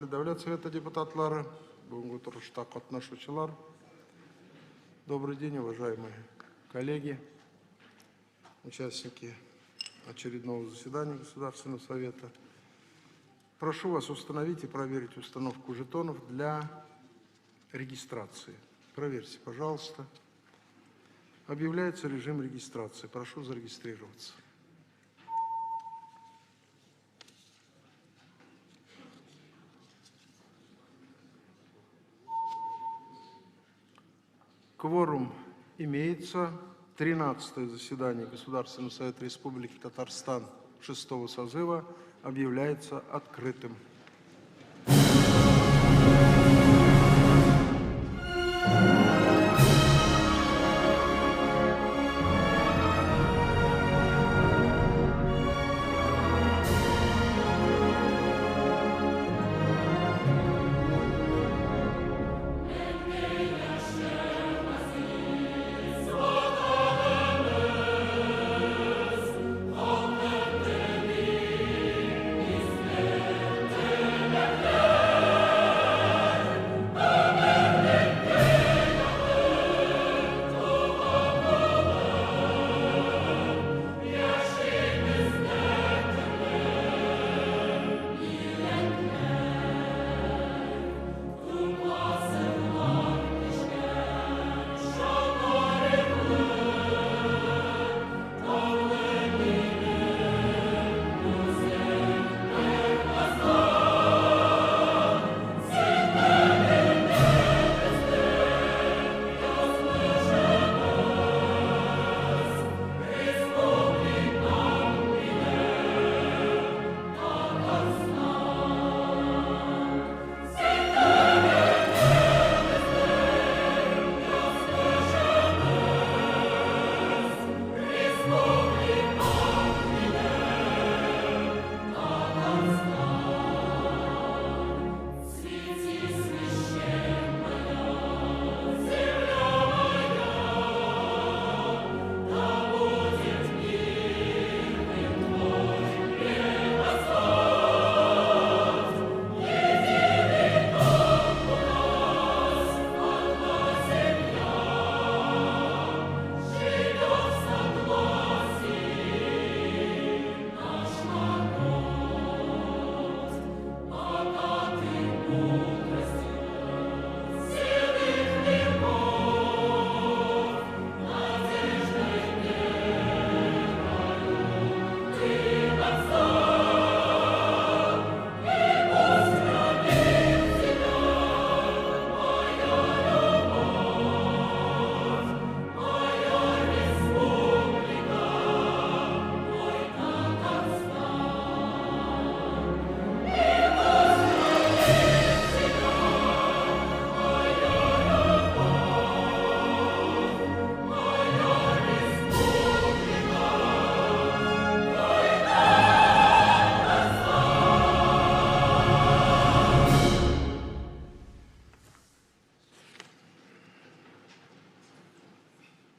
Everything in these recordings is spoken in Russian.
Davlat Совета депутатлары, бүгінгі отырышта қатнашучылар. Добрый день, уважаемые коллеги, участники очередного заседания Государственного Совета. Прошу вас установить и проверить установку жетонов для регистрации. Проверьте, пожалуйста. Объявляется режим регистрации. Прошу зарегистрироваться. Кворум имеется. 13-е заседание Государственного Совета Республики Татарстан 6-го созыва объявляется открытым.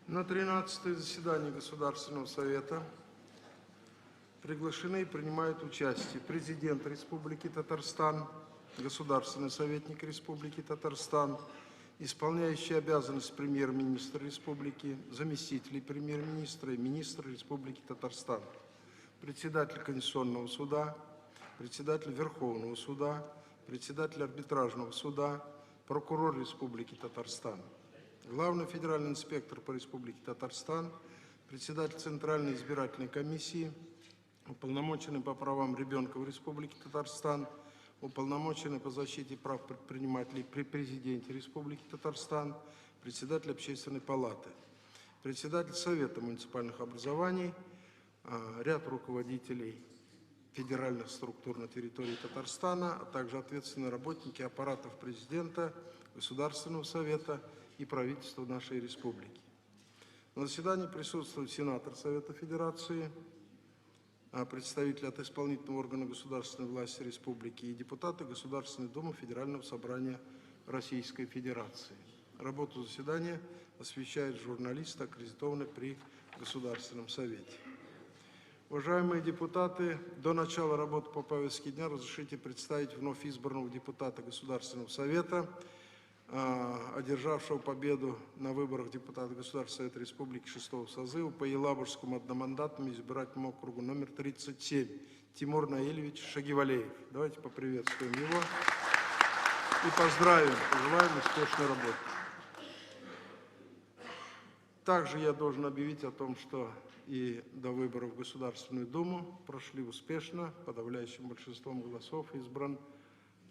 На 13-е заседание Государственного Совета приглашены и принимают участие президент Республики Татарстан, государственный советник Республики Татарстан, исполняющий обязанности премьер-министра Республики, заместители премьер-министра и министра Республики Татарстан, председатель Конституционного суда, председатель Верховного суда, председатель арбитражного суда, прокурор Республики Татарстан, главный федеральный инспектор по Республике Татарстан, председатель Центральной избирательной комиссии, уполномоченный по правам ребенка в Республике Татарстан, уполномоченный по защите прав предпринимателей при президенте Республики Татарстан, председатель Общественной палаты, председатель Совета муниципальных образований, ряд руководителей федеральных структур на территории Татарстана, а также ответственные работники аппаратов президента, Государственного Совета и правительства нашей республики. На заседании присутствует сенатор Совета Федерации, представители от исполнительного органа государственной власти республики и депутаты Государственной Думы Федерального собрания Российской Федерации. Работу заседания освещает журналист, аккредитованный при Государственном Совете. Уважаемые депутаты, до начала работы по повестке дня разрешите представить вновь избранного депутата Государственного Совета, одержавшего победу на выборах депутата Государственного Совета Республики 6-го созыва по Елабужскому одномандатному избирательному округу номер 37, Тимур Наилевич Шагивалеев. Давайте поприветствуем его и поздравим, пожелаем успешной работы. Также я должен объявить о том, что и до выборов в Государственную Думу прошли успешно, подавляющим большинством голосов избран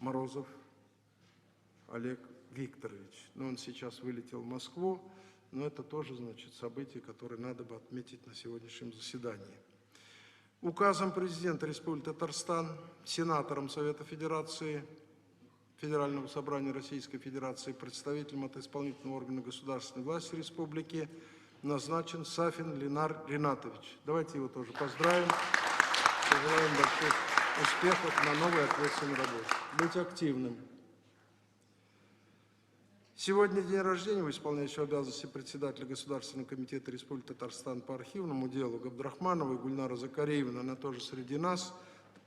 Морозов Олег Викторович. Но он сейчас вылетел в Москву, но это тоже, значит, событие, которое надо бы отметить на сегодняшнем заседании. Указом президента Республики Татарстан, сенатором Совета Федерации, Федерального собрания Российской Федерации, представителем от исполнительного органа государственной власти республики назначен Сафин Ленар Ринатович. Давайте его тоже поздравим. Пожелаем больших успехов на новой ответственной работе. Быть активным. Сегодня день рождения у исполняющего обязанности председателя Государственного комитета Республики Татарстан по архивному делу Габдрахмановой Гульнара Закариевна. Она тоже среди нас.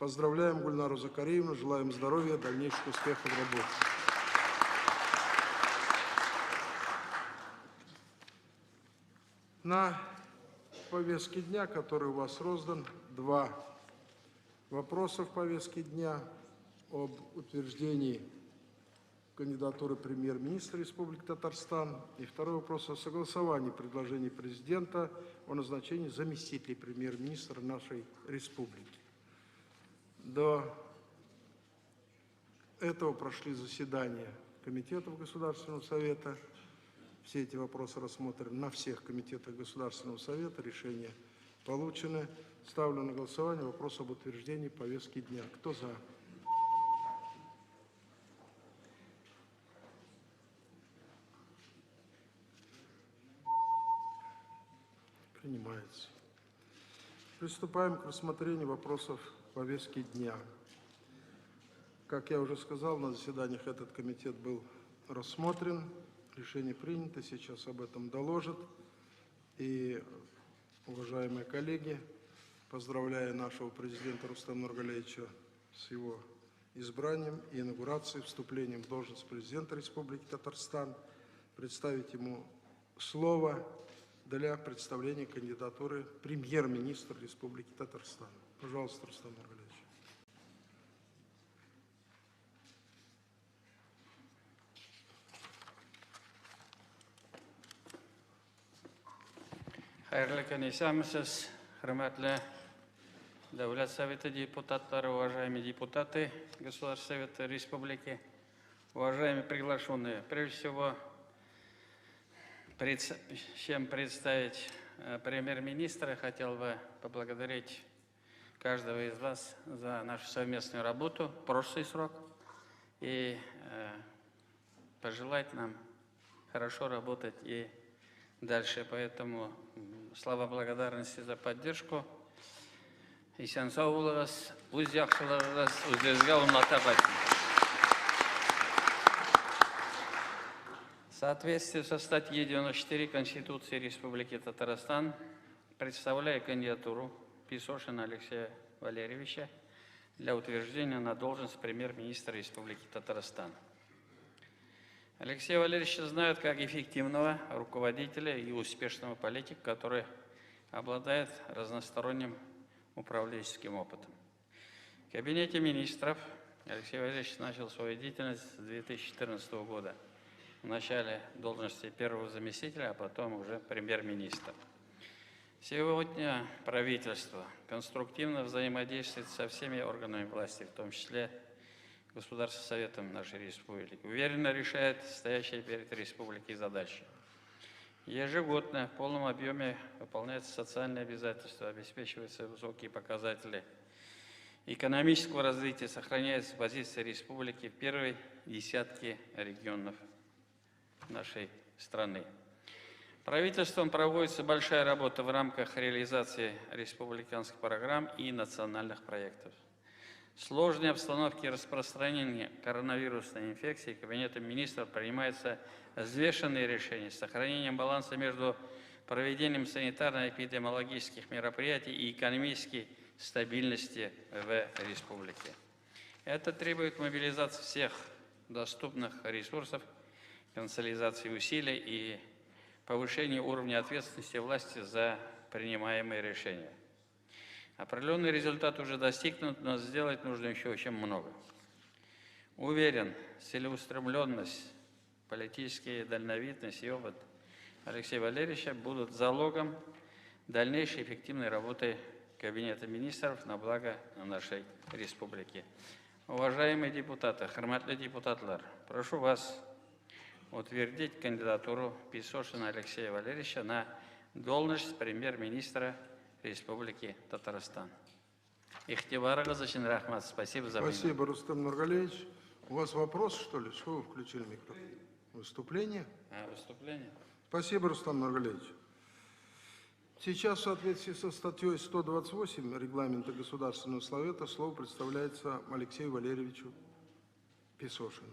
Поздравляем Гульнару Закариевну, желаем здоровья, дальнейших успехов в работе. На повестке дня, который у вас роздан, два вопроса в повестке дня об утверждении кандидатуры премьер-министра Республики Татарстан и второй вопрос о согласовании предложений президента о назначении заместителей премьер-министра нашей республики. До этого прошли заседания комитетов Государственного Совета. Все эти вопросы рассмотрены на всех комитетах Государственного Совета. Решения получены. Ставлю на голосование вопрос об утверждении повестки дня. Кто за? Принимается. Приступаем к рассмотрению вопросов повестки дня. Как я уже сказал, на заседаниях этот комитет был рассмотрен. Решение принято, сейчас об этом доложат. И, уважаемые коллеги, поздравляю нашего президента Рустама Нургалиевича с его избранием и инаугурацией, вступлением в должность президента Республики Татарстан, представить ему слово для представления кандидатуры премьер-министра Республики Татарстан. Пожалуйста, Рустам Нургалиевич. Хайрлы комиссиямыз, хөрмәтле Дәүләт Советы депутаттары, уважаемые депутаты Государственного Совета Республики, уважаемые приглашенные. Прежде всего, чем представить премьер-министра, хотел бы поблагодарить каждого из вас за нашу совместную работу в прошлый срок и пожелать нам хорошо работать и дальше. Поэтому слова благодарности за поддержку. Исән сау булыгыз, үз яхшылыгыгыз үзегезгә унлата кайтсын. В соответствии со статьей 94 Конституции Республики Татарстан представляю кандидатуру Песошина Алексея Валерьевича для утверждения на должность премьер-министра Республики Татарстан. Алексея Валерьевича знают как эффективного руководителя и успешного политика, который обладает разносторонним управленческим опытом. В кабинете министров Алексей Валерьевич начал свою деятельность с 2014 года. В начале должности первого заместителя, а потом уже премьер-министра. Сегодня правительство конструктивно взаимодействует со всеми органами власти, в том числе Государственным Советом нашей республики. Уверенно решает стоящие перед республикой задачи. Ежегодно в полном объеме выполняются социальные обязательства, обеспечиваются высокие показатели экономического развития, сохраняется позиция республики в первой десятке регионов нашей страны. Правительством проводится большая работа в рамках реализации республиканских программ и национальных проектов. В сложной обстановке распространения коронавирусной инфекции Кабинетом министров принимаются взвешенные решения с сохранением баланса между проведением санитарно-эпидемиологических мероприятий и экономической стабильности в республике. Это требует мобилизации всех доступных ресурсов, консолидации усилий и повышения уровня ответственности власти за принимаемые решения. Определенный результат уже достигнут, но сделать нужно еще очень много. Уверен, целеустремленность, политическая дальновидность и опыт Алексея Валерьевича будут залогом дальнейшей эффективной работы Кабинета министров на благо нашей республики. Уважаемые депутаты, хурматлы депутатлар, прошу вас утвердить кандидатуру Песошина Алексея Валерьевича на должность премьер-министра Республики Татарстан. Ихтибарыңыз үшін рахмат. Спасибо за внимание. Спасибо, Рустам Нургалиевич. У вас вопрос, что ли? Что вы включили микрофон? Выступление? Выступление. Спасибо, Рустам Нургалиевич. Сейчас в соответствии со статьей 128 Регламента Государственного Совета слово представляется Алексею Валерьевичу Песошину.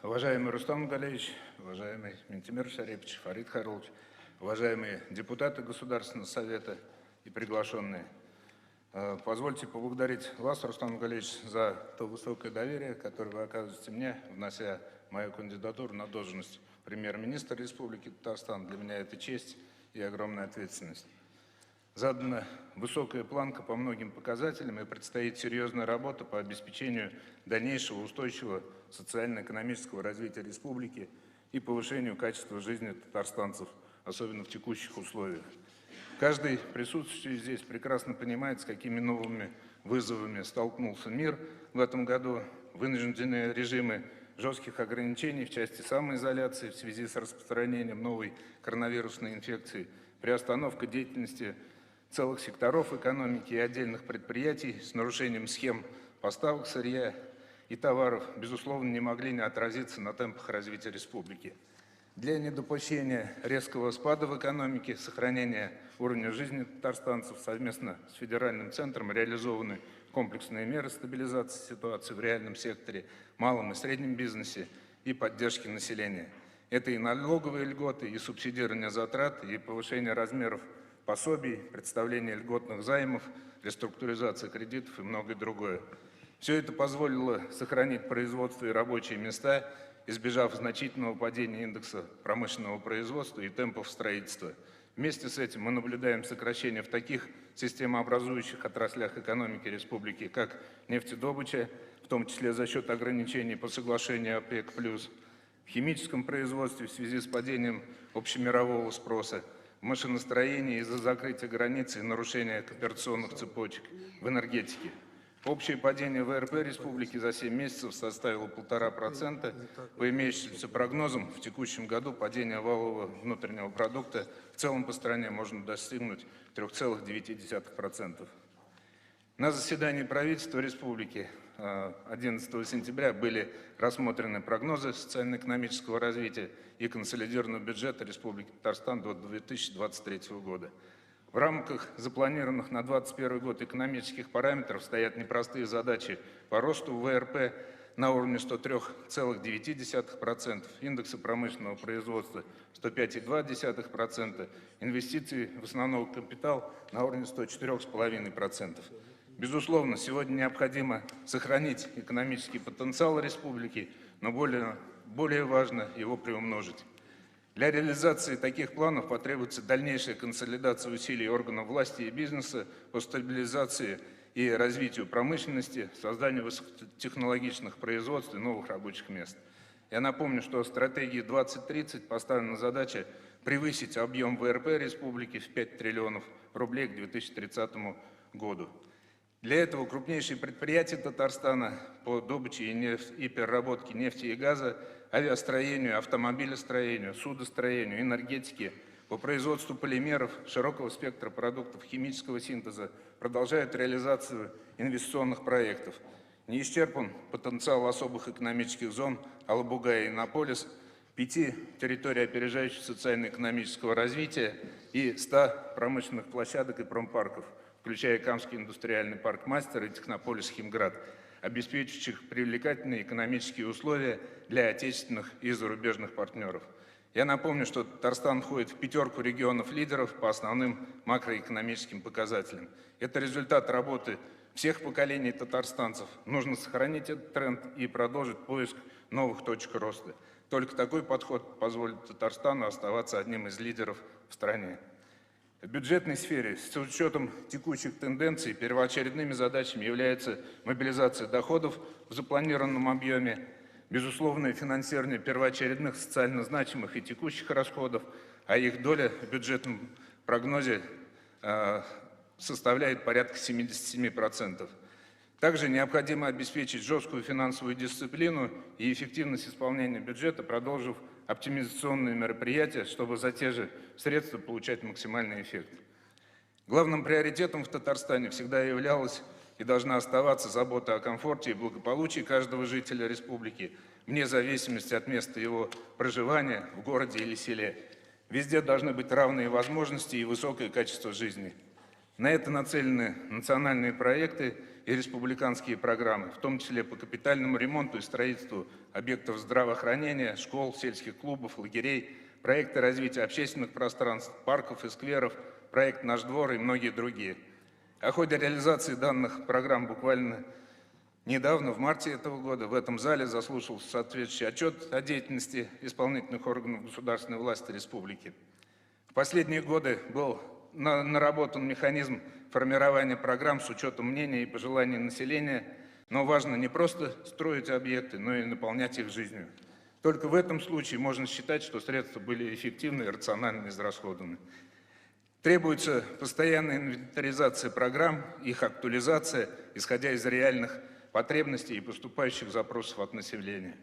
Уважаемый Рустам Нургалиевич, уважаемый Минтимир Шарипович, Фарид Хайрулович, уважаемые депутаты Государственного Совета и приглашенные, позвольте поблагодарить вас, Рустам Нургалиевич, за то высокое доверие, которое вы оказываете мне, внося мою кандидатуру на должность премьер-министра Республики Татарстан. Для меня это честь и огромная ответственность. Задана высокая планка по многим показателям, и предстоит серьезная работа по обеспечению дальнейшего устойчивого социально-экономического развития республики и повышению качества жизни татарстанцев, особенно в текущих условиях. Каждый присутствующий здесь прекрасно понимает, с какими новыми вызовами столкнулся мир в этом году. Вынужденные режимы жестких ограничений в части самоизоляции в связи с распространением новой коронавирусной инфекции, приостановка деятельности целых секторов экономики и отдельных предприятий с нарушением схем поставок сырья и товаров, безусловно, не могли не отразиться на темпах развития республики. Для недопущения резкого спада в экономике, сохранения уровня жизни татарстанцев совместно с федеральным центром реализованы комплексные меры стабилизации ситуации в реальном секторе, малом и среднем бизнесе и поддержки населения. Это и налоговые льготы, и субсидирование затрат, и повышение размеров пособий, представление льготных займов, реструктуризация кредитов и многое другое. Все это позволило сохранить производство и рабочие места, избежав значительного падения индекса промышленного производства и темпов строительства. Вместе с этим мы наблюдаем сокращение в таких системообразующих отраслях экономики республики, как нефтедобыча, в том числе за счет ограничений по соглашению ОПЕК+, в химическом производстве в связи с падением общемирового спроса, в машиностроении из-за закрытия границ и нарушения кооперационных цепочек, в энергетике. Общее падение ВРП республики за 7 месяцев составило 1,5%. По имеющимся прогнозам, в текущем году падение валового внутреннего продукта в целом по стране можно достигнуть 3,9%. На заседании правительства республики 11 сентября были рассмотрены прогнозы социально-экономического развития и консолидированного бюджета Республики Татарстан до 2023 года. В рамках запланированных на 2021 год экономических параметров стоят непростые задачи по росту ВРП на уровне 103,9%, индекса промышленного производства 105,2%, инвестиций в основной капитал на уровне 104,5%. Безусловно, сегодня необходимо сохранить экономический потенциал республики, но более важно его приумножить. Для реализации таких планов потребуется дальнейшая консолидация усилий органов власти и бизнеса по стабилизации и развитию промышленности, созданию высокотехнологичных производств и новых рабочих мест. Я напомню, что в стратегии 2030 поставлена задача превысить объем ВРП республики в 5 триллионов рублей к 2030 году. Для этого крупнейшие предприятия Татарстана по добыче и переработке нефти и газа, авиастроению, автомобилестроению, судостроению, энергетике по производству полимеров широкого спектра продуктов химического синтеза продолжают реализацию инвестиционных проектов. Не исчерпан потенциал особых экономических зон Алабуга и Иннополис, 5 территорий опережающих социально-экономического развития и 100 промышленных площадок и промпарков, включая Камский индустриальный парк «Мастер» и Технополис «Химград», обеспечивающих привлекательные экономические условия для отечественных и зарубежных партнеров. Я напомню, что Татарстан входит в 5 регионов-лидеров по основным макроэкономическим показателям. Это результат работы всех поколений татарстанцев. Нужно сохранить этот тренд и продолжить поиск новых точек роста. Только такой подход позволит Татарстану оставаться одним из лидеров в стране. В бюджетной сфере с учетом текущих тенденций первоочередными задачами является мобилизация доходов в запланированном объеме, безусловное финансирование первоочередных социально значимых и текущих расходов, а их доля в бюджетном прогнозе составляет порядка 77%. Также необходимо обеспечить жесткую финансовую дисциплину и эффективность исполнения бюджета, продолжив оптимизационные мероприятия, чтобы за те же средства получать максимальный эффект. Главным приоритетом в Татарстане всегда являлась и должна оставаться забота о комфорте и благополучии каждого жителя республики, вне зависимости от места его проживания в городе или селе. Везде должны быть равные возможности и высокое качество жизни. На это нацелены национальные проекты и республиканские программы, в том числе по капитальному ремонту и строительству объектов здравоохранения, школ, сельских клубов, лагерей, проекты развития общественных пространств, парков и скверов, проект «Наш двор» и многие другие. О ходе реализации данных программ буквально недавно, в марте этого года, в этом зале заслушался соответствующий отчет о деятельности исполнительных органов государственной власти республики. В последние годы был наработан механизм формирования программ с учетом мнения и пожеланий населения, но важно не просто строить объекты, но и наполнять их жизнью. Только в этом случае можно считать, что средства были эффективны и рационально израсходованы. Требуется постоянная инвентаризация программ, их актуализация, исходя из реальных потребностей и поступающих запросов от населения.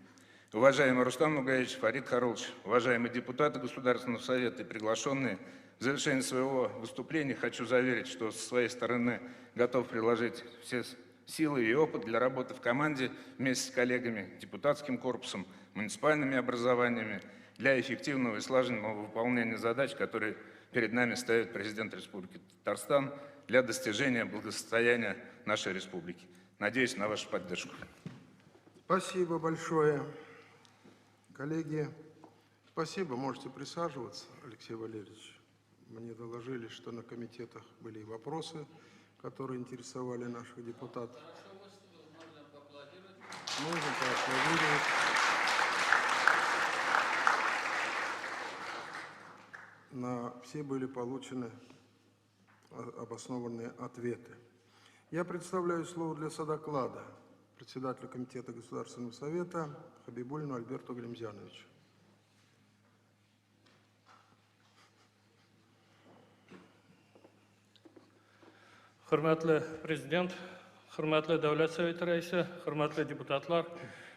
Уважаемый Рустам Нугаевич, Фарид Харулович, уважаемые депутаты Государственного совета и приглашенные, в завершении своего выступления хочу заверить, что со своей стороны готов приложить все силы и опыт для работы в команде вместе с коллегами, депутатским корпусом, муниципальными образованиями для эффективного и слаженного выполнения задач, которые перед нами ставит президент Республики Татарстан для достижения благосостояния нашей республики. Надеюсь на вашу поддержку. Спасибо большое. Коллеги, спасибо. Можете присаживаться, Алексей Валерьевич. Мне доложили, что на комитетах были вопросы, которые интересовали наших депутатов. Можно поаплодировать. На все были получены обоснованные ответы. Я представляю слово для содоклада председателю Комитета Государственного совета Хабибуллину Альберту Галимзяновичу. Hürmetli Prezident, hürmetli Devlet Sovet Reisi, hürmetli депутатлар,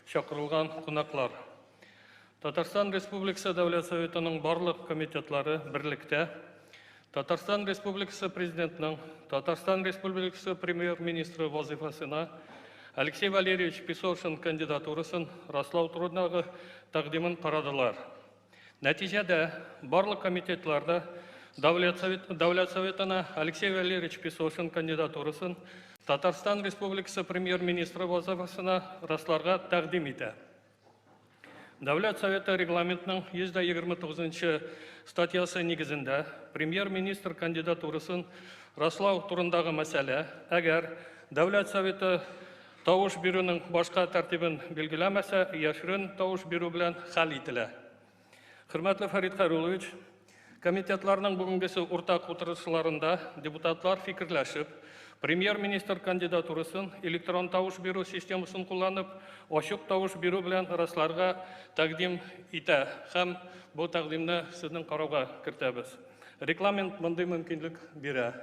шақырылған қонақтар. Татарстан Республикасы Devlet Sovetінің барлық комитетлары бірлікте, Татарстан Республикасы Президентінің, Татарстан Республикасы Премьер-министрі вазифасына Алексей Валерьевич Песошин кандидатурасын раслау турындағы тақдимын қарадылар. Нәтижеде барлық комитетларда Devlet Sovetine Алексей Валерьевич Песошин кандидатурасын Татарстан Республикасы Премьер-министрі вазифасына расларға тәқдим ете. Devlet Soветі регламентінің 129 статьясы негізінде Премьер-министр кандидатурасын раслау турындағы мәселе, әгер Devlet Soветі тауыш беруінің башқа тәртібін белгілемесе, яшырын тауыш беру білән хәл ителә. Хөрмәтле Фарид Харулович, комитетларның бүгінгісі ортақ отырышыларында депутатлар фикірләшіп, Премьер-министр кандидатурасын электрон тауыш беру системасын кулланып, ашык тауыш беру белән расларга тәкъдим итә. Һәм бу тәкъдимне сезнең карауга кертәбез. Регламент мондый мөмкинлек бирә.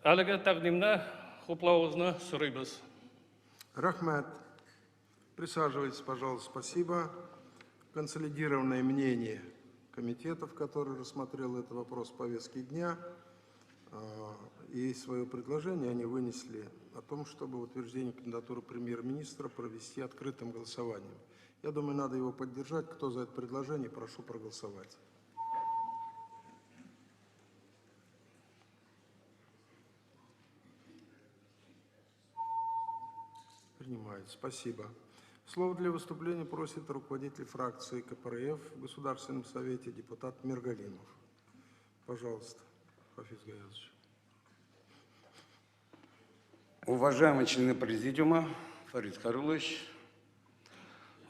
Әлеге тәкъдимне хуплауыгызны сорыйбыз. Рахмат. Присаживайтесь, пожалуйста. Спасибо. Консолидированное мнение комитетов, который рассмотрел этот вопрос в повестке дня. И свое предложение они вынесли о том, чтобы утверждение кандидатуры премьер-министра провести открытым голосованием. Я думаю, надо его поддержать. Кто за это предложение, прошу проголосовать. Принимается. Спасибо. Слово для выступления просит руководитель фракции КПРФ в Государственном совете депутат Миргалимов. Пожалуйста, Хафиз Гаязович. Уважаемые члены Президиума, Фарид Харулович,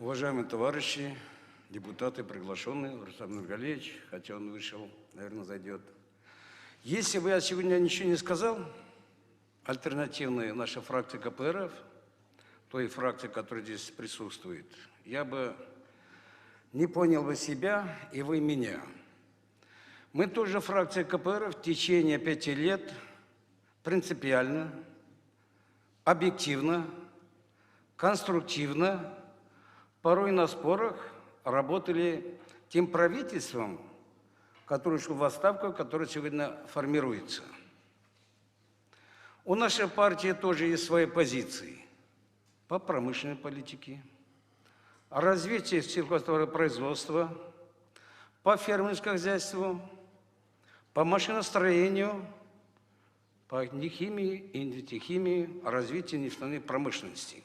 уважаемые товарищи, депутаты, приглашенные, Рустам Нургалиевич, хотя он вышел, наверное, зайдет. Если бы я сегодня ничего не сказал, альтернативной нашей фракции КПРФ, той фракции, которая здесь присутствует, я бы не понял бы себя и вы меня. Мы тоже фракция КПРФ в течение 5 лет принципиально, объективно, конструктивно, порой на спорах работали тем правительством, которое шло в отставку, которое сегодня формируется. У нашей партии тоже есть свои позиции по промышленной политике, о развитии сельхозтоваропроизводства, по фермерскому хозяйству, по машиностроению, по нефтехимии и нефтехимии, о развитии нефтяной промышленности.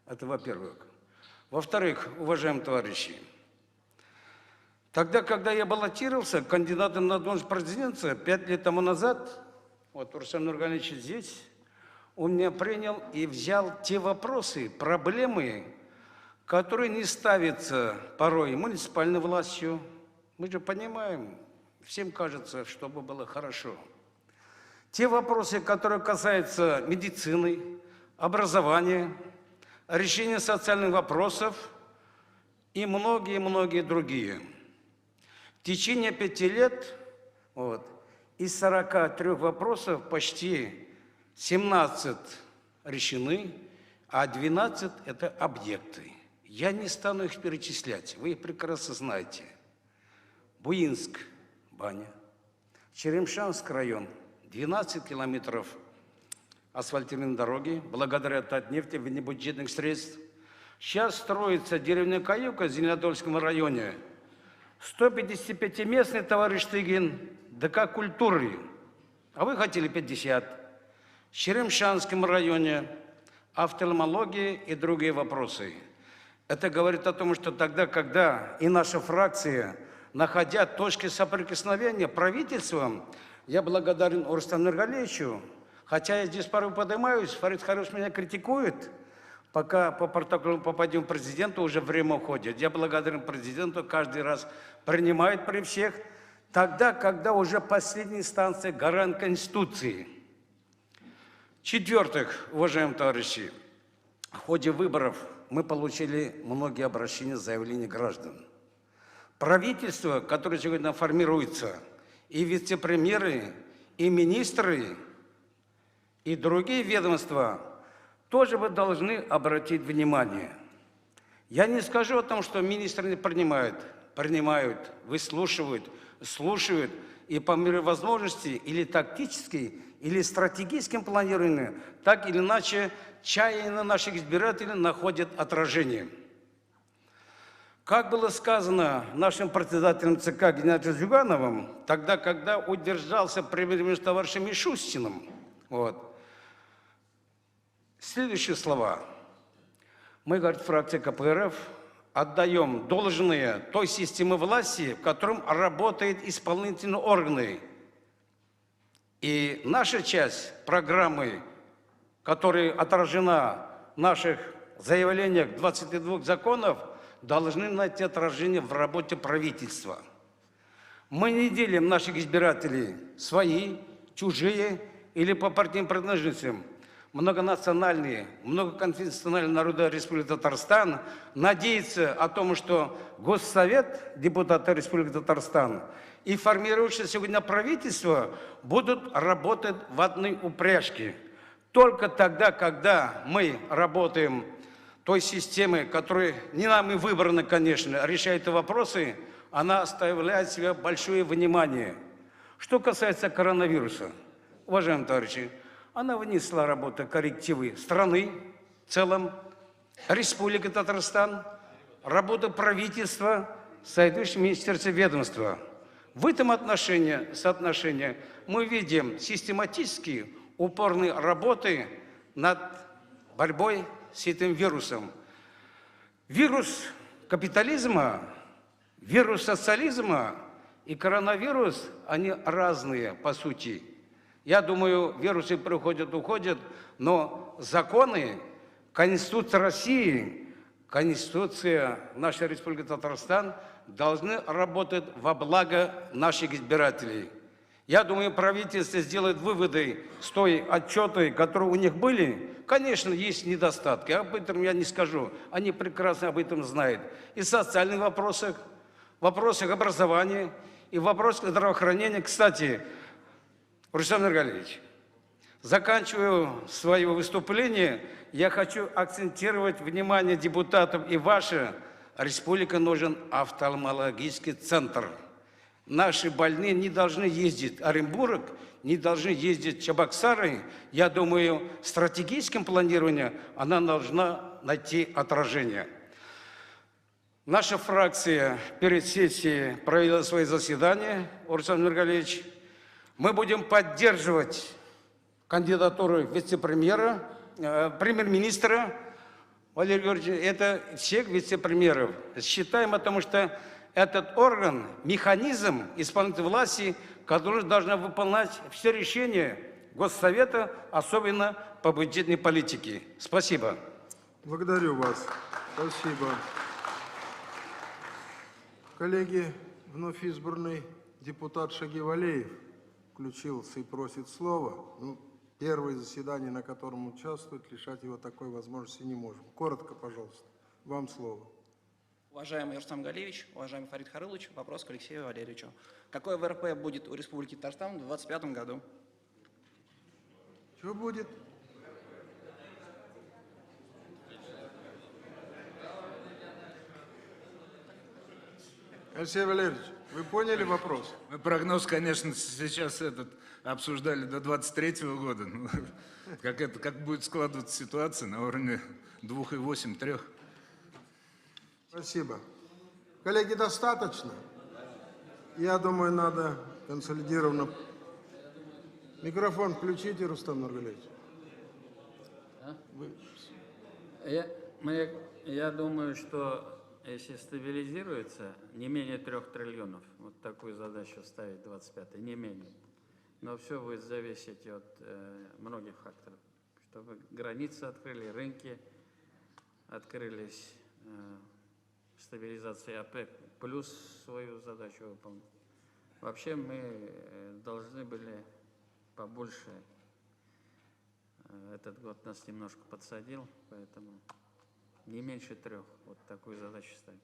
Это во-первых. Во-вторых, уважаемые товарищи, тогда, когда я баллотировался кандидатом на должность президента 5 лет тому назад, вот Рустам Нургалиевич здесь, он меня принял и взял те вопросы, проблемы, которые не ставятся порой муниципальной властью. Мы же понимаем, всем кажется, чтобы было хорошо. Те вопросы, которые касаются медицины, образования, решения социальных вопросов и многие-многие другие. В течение 5 лет из 43 вопросов почти 17 решены, а 12 – это объекты. Я не стану их перечислять, вы их прекрасно знаете. Буинск – баня, Черемшанский район – 12 километров асфальтированной дороги, благодаря Татнефти, внебюджетных средств. Сейчас строится деревня Каюка в Зеленодольском районе. 155-местный товарищ Штыгин, ДК культуры, а вы хотели 50. В Черемшанском районе офтальмология и другие вопросы. Это говорит о том, что тогда, когда и наша фракция, находя точки соприкосновения правительством, я благодарен Рустаму Нургалиевичу, хотя я здесь порой поднимаюсь, Фарид Харулович меня критикует, пока по протоколу попадем к президенту, уже время уходит. Я благодарен президенту, каждый раз принимает при всех, тогда, когда уже последняя инстанция гарант Конституции. В-четвертых, уважаемые товарищи, в ходе выборов мы получили многие обращения, заявления граждан. Правительство, которое сегодня формируется, и вице-премьеры, и министры, и другие ведомства тоже вы должны обратить внимание. Я не скажу о том, что министры не принимают. Принимают, выслушивают, слушают, и по мере возможности или тактически, или стратегическим планированием, так или иначе, чаяния наших избирателей находят отражение. Как было сказано нашим председателем ЦК Геннадием Зюгановым, тогда, когда удержался премьер-министр товарищем Мишустиным, следующие слова. Мы, говорит, фракция КПРФ, отдаем должное той системе власти, в котором работают исполнительные органы. И наша часть программы, которая отражена в наших заявлениях 22 законов, должны найти отражение в работе правительства. Мы не делим наших избирателей свои, чужие или по партийным принадлежностям. Многонациональные, многоконфессиональные народы Республики Татарстан надеются о том, что Госсовет, депутаты Республики Татарстан и формирующее сегодня правительство будут работать в одной упряжке. Только тогда, когда мы работаем той системой, которая не нами выбрана, конечно, решает вопросы, она оставляет в себе большое внимание. Что касается коронавируса, уважаемые товарищи, она внесла работу коррективы страны в целом, Республики Татарстан, работа правительства, соответствующее министерство ведомства. В этом соотношении мы видим систематические упорные работы над борьбой с этим вирусом. Вирус капитализма, вирус социализма и коронавирус, они разные по сути. Я думаю, вирусы приходят, уходят, но законы, Конституция России, Конституция нашей Республики Татарстан должны работать во благо наших избирателей. Я думаю, правительство сделает выводы с той отчеты, которые у них были. Конечно, есть недостатки, об этом я не скажу. Они прекрасно об этом знают. И в социальных вопросах, в вопросах образования, и в вопросах здравоохранения. Кстати, Рустам Нургалиевич, заканчиваю свое выступление, я хочу акцентировать внимание депутатов и ваше. Республике нужен офтальмологический центр. Наши больные не должны ездить в Оренбург, не должны ездить в Чебоксары. Я думаю, в стратегическом планировании она должна найти отражение. Наша фракция перед сессией провела свои заседания, Рустам Нургалиевич. Мы будем поддерживать кандидатуру вице-премьера, премьер-министра Валерия Георгиевича, это всех вице-премьеров. Считаем, потому что этот орган, механизм исполнительной власти, который должен выполнять все решения Госсовета, особенно по бюджетной политике. Спасибо. Благодарю вас. Спасибо. Коллеги, вновь избранный депутат Шагивалеев включился и просит слова. Первое заседание, на котором участвует, лишать его такой возможности не можем. Коротко, пожалуйста. Вам слово. Уважаемый Рустам Галиевич, уважаемый Фарид Харылович, вопрос к Алексею Валерьевичу. Какой ВРП будет у Республики Татарстан в 2025 году? Что будет? Алексей Валерьевич, вы поняли вопрос? Мы прогноз, конечно, сейчас обсуждали до 2023 года. Ну, как будет складываться ситуация на уровне 2,8, 3. Спасибо. Коллеги, достаточно? Я думаю, надо консолидированно. Микрофон включите, Рустам Нургалиевич. Я думаю, что если стабилизируется, не менее 3 триллионов, вот такую задачу ставить 25-й, не менее. Но все будет зависеть от многих факторов. Чтобы границы открыли, рынки открылись, стабилизация ОПЕК, плюс свою задачу выполнить. Вообще мы должны были побольше. Этот год нас немножко подсадил, поэтому не меньше 3. Вот такую задачу ставим.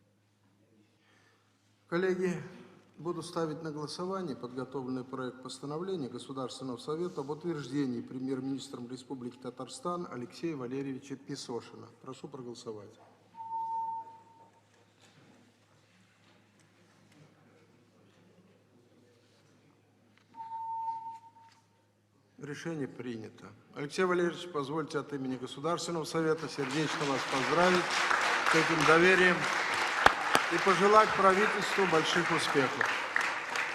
Коллеги, буду ставить на голосование подготовленный проект постановления Государственного совета об утверждении премьер-министром Республики Татарстан Алексея Валерьевича Песошина. Прошу проголосовать. Решение принято. Алексей Валерьевич, позвольте от имени Государственного совета сердечно вас поздравить с этим доверием и пожелать правительству больших успехов.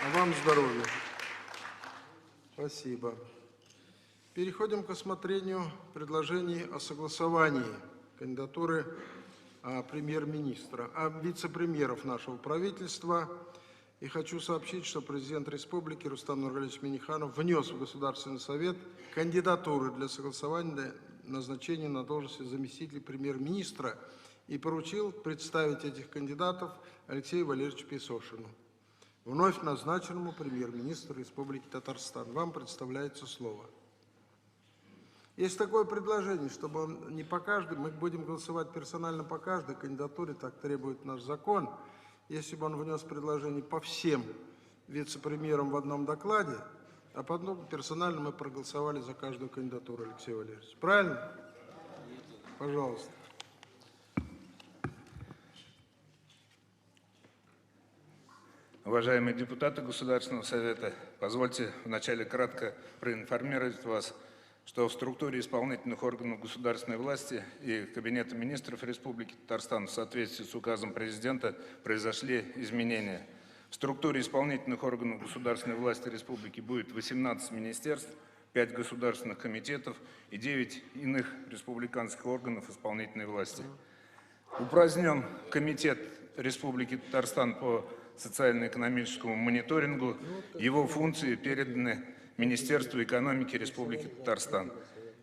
А вам здоровья. Спасибо. Переходим к рассмотрению предложений о согласовании кандидатуры премьер-министра, вице-премьеров нашего правительства. И хочу сообщить, что президент республики Рустам Нургалиевич Минниханов внес в Государственный совет кандидатуры для согласования назначения на должность заместителя премьер-министра и поручил представить этих кандидатов Алексею Валерьевичу Песошину, вновь назначенному премьер-министру Республики Татарстан. Вам представляется слово. Есть такое предложение, чтобы он не по каждой, мы будем голосовать персонально по каждой кандидатуре, так требует наш закон. Если бы он внес предложение по всем вице-премьерам в одном докладе, а потом персонально мы проголосовали за каждую кандидатуру, Алексей Валерьевич. Правильно? Пожалуйста. Уважаемые депутаты Государственного Совета, позвольте вначале кратко проинформировать вас, что в структуре исполнительных органов государственной власти и Кабинета министров Республики Татарстан в соответствии с указом президента произошли изменения. В структуре исполнительных органов государственной власти республики будет 18 министерств, 5 государственных комитетов и 9 иных республиканских органов исполнительной власти. Упразднен Комитет Республики Татарстан по социально-экономическому мониторингу. Его функции переданы Министерству экономики Республики Татарстан.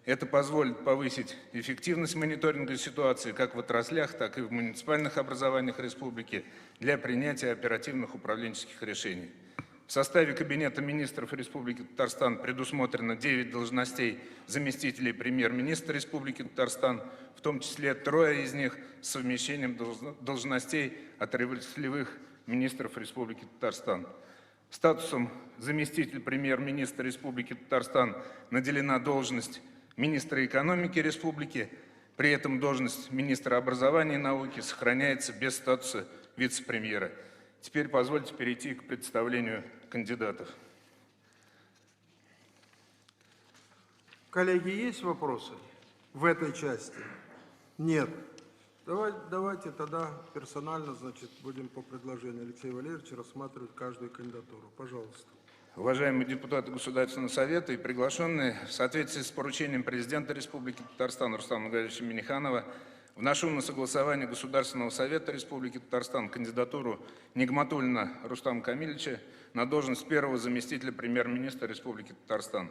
Это позволит повысить эффективность мониторинга ситуации как в отраслях, так и в муниципальных образованиях республики для принятия оперативных управленческих решений. В составе Кабинета министров Республики Татарстан предусмотрено 9 должностей заместителей премьер-министра Республики Татарстан, в том числе 3 из них с совмещением должностей отраслевых министров Республики Татарстан. Статусом заместитель премьер-министра Республики Татарстан наделена должность министра экономики республики, при этом должность министра образования и науки сохраняется без статуса вице-премьера. Теперь позвольте перейти к представлению кандидатов. Коллеги, есть вопросы в этой части? Нет. Давайте тогда персонально, значит, будем по предложению Алексея Валерьевича рассматривать каждую кандидатуру. Пожалуйста. Уважаемые депутаты Государственного Совета и приглашенные, в соответствии с поручением президента Республики Татарстан Рустама Гагаевича Минниханова, вношу на согласование Государственного Совета Республики Татарстан кандидатуру Нигматуллина Рустама Камильевича на должность первого заместителя премьер-министра Республики Татарстан.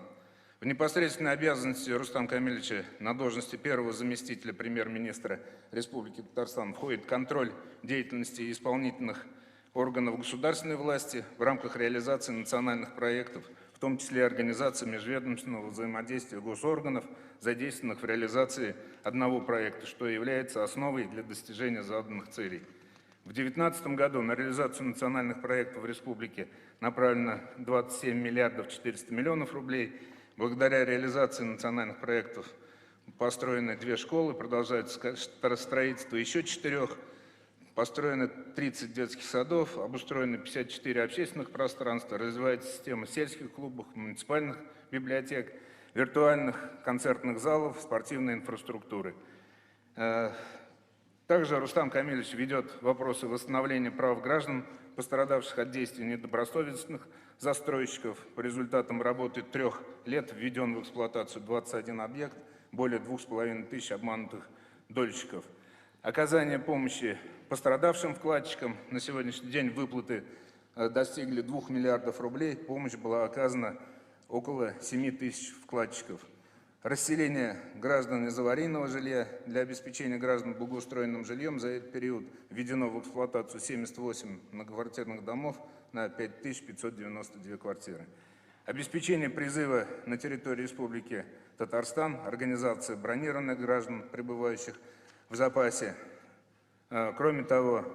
В непосредственной обязанности Рустама Камильевича на должности первого заместителя премьер-министра Республики Татарстан входит контроль деятельности исполнительных органов государственной власти в рамках реализации национальных проектов, в том числе организации межведомственного взаимодействия госорганов, задействованных в реализации одного проекта, что является основой для достижения заданных целей. В 2019 году на реализацию национальных проектов в республике направлено 27 миллиардов 400 миллионов рублей. Благодаря реализации национальных проектов построены 2 школы, продолжается строительство еще 4, построено 30 детских садов, обустроено 54 общественных пространства, развивается система сельских клубов, муниципальных библиотек, виртуальных концертных залов, спортивной инфраструктуры. Также Рустам Камильевич ведет вопросы восстановления прав граждан, пострадавших от действий недобросовестных застройщиков. По результатам работы 3 лет введен в эксплуатацию 21 объект, более 2500 обманутых дольщиков. Оказание помощи пострадавшим вкладчикам. На сегодняшний день выплаты достигли 2 миллиардов рублей. Помощь была оказана около 7 тысяч вкладчиков. Расселение граждан из аварийного жилья для обеспечения граждан благоустроенным жильем за этот период введено в эксплуатацию 78 многоквартирных домов на 5592 квартиры. Обеспечение призыва на территории Республики Татарстан, организация бронированных граждан, пребывающих в запасе. Кроме того,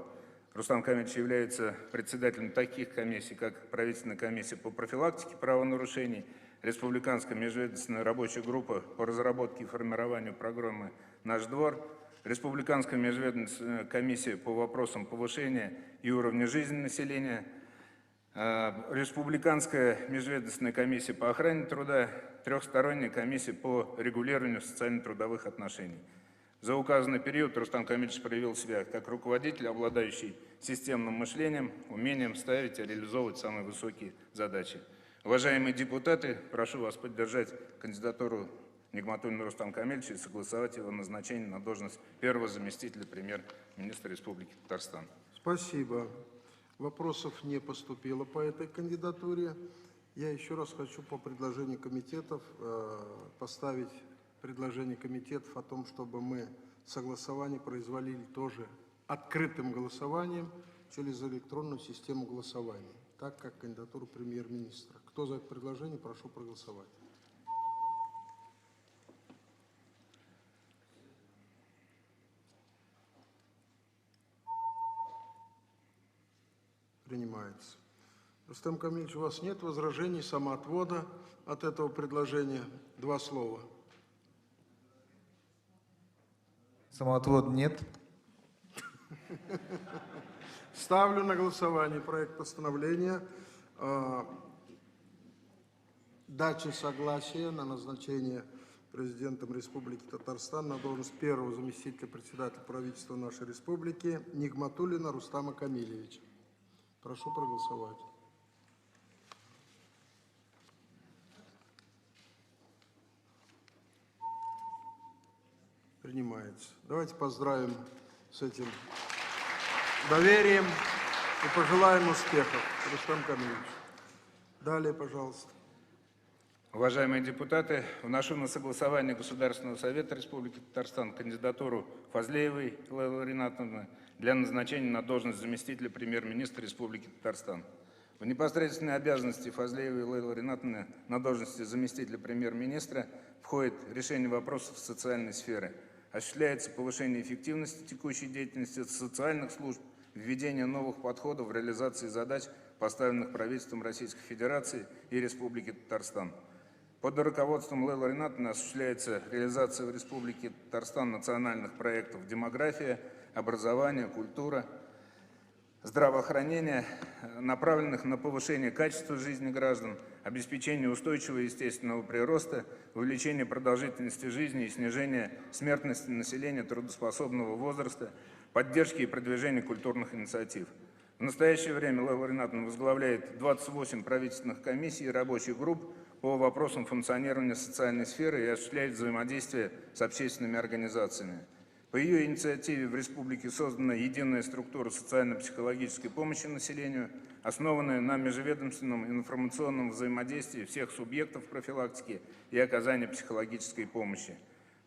Рустам Камильевич является председателем таких комиссий, как правительственная комиссия по профилактике правонарушений, Республиканская межведомственная рабочая группа по разработке и формированию программы «Наш двор», Республиканская межведомственная комиссия по вопросам повышения и уровня жизни населения, Республиканская межведомственная комиссия по охране труда, трехсторонняя комиссия по регулированию социально-трудовых отношений. За указанный период Рустам Камильевич проявил себя как руководитель, обладающий системным мышлением, умением ставить и реализовывать самые высокие задачи. Уважаемые депутаты, прошу вас поддержать кандидатуру Нигматуллина Рустама Камильевича и согласовать его назначение на должность первого заместителя премьер-министра Республики Татарстан. Спасибо. Вопросов не поступило по этой кандидатуре. Я еще раз хочу по предложению комитетов поставить предложение комитетов о том, чтобы мы согласование производили тоже открытым голосованием через электронную систему голосования, так как кандидатуру премьер-министра. Кто за это предложение, прошу проголосовать. Принимается. Рустам Камильевич, у вас нет возражений, самоотвода от этого предложения? 2 слова. Самоотвод нет. Ставлю на голосование проект постановления о даче согласия на назначение президентом Республики Татарстан на должность первого заместителя председателя правительства нашей республики Нигматуллина Рустама Камильевича. Прошу проголосовать. Принимается. Давайте поздравим с этим доверием и пожелаем успехов, Рустам Камильевич. Далее, пожалуйста. Уважаемые депутаты, вношу на согласование Государственного совета Республики Татарстан кандидатуру Фазлеевой Лейлы Ринатовны для назначения на должность заместителя премьер-министра Республики Татарстан. В непосредственные обязанности Фазлеевой Лейлы Ринатовны на должности заместителя премьер-министра входит решение вопросов социальной сферы. Осуществляется повышение эффективности текущей деятельности социальных служб, введение новых подходов в реализации задач, поставленных правительством Российской Федерации и Республики Татарстан. Под руководством Лейлы Ринатовны осуществляется реализация в Республике Татарстан национальных проектов демография, образование, культура, здравоохранение, направленных на повышение качества жизни граждан, обеспечение устойчивого естественного прироста, увеличение продолжительности жизни и снижение смертности населения трудоспособного возраста, поддержки и продвижения культурных инициатив. В настоящее время Лейла Ринатовна возглавляет 28 правительственных комиссий и рабочих групп по вопросам функционирования социальной сферы и осуществляет взаимодействие с общественными организациями. По ее инициативе в республике создана единая структура социально-психологической помощи населению, основанная на межведомственном информационном взаимодействии всех субъектов профилактики и оказания психологической помощи.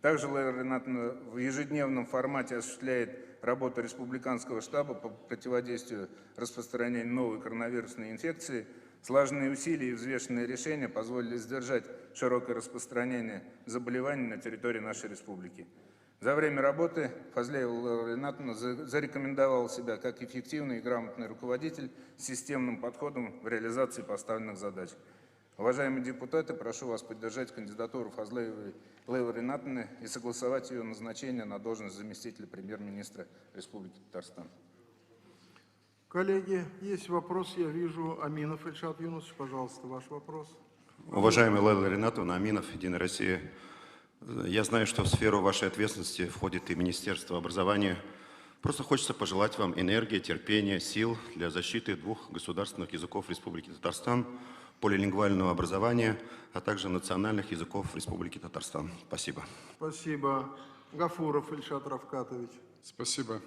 Также Лейла Ринатовна в ежедневном формате осуществляет работу республиканского штаба по противодействию распространению новой коронавирусной инфекции. Слаженные усилия и взвешенные решения позволили сдержать широкое распространение заболеваний на территории нашей республики. За время работы Фазлеева Лейла Ринатовна зарекомендовала себя как эффективный и грамотный руководитель с системным подходом в реализации поставленных задач. Уважаемые депутаты, прошу вас поддержать кандидатуру Фазлеевой Лейлы Ринатовны и согласовать ее назначение на должность заместителя премьер-министра Республики Татарстан. Коллеги, есть вопрос, я вижу. Аминов Ильшат Юнусович, пожалуйста, ваш вопрос. Уважаемая Лейла Ринатовна, Аминов, Единая Россия. Я знаю, что в сферу вашей ответственности входит и Министерство образования. Просто хочется пожелать вам энергии, терпения, сил для защиты двух государственных языков Республики Татарстан, полилингвального образования, а также национальных языков Республики Татарстан. Спасибо. Спасибо. Гафуров Ильшат Равкатович. Спасибо.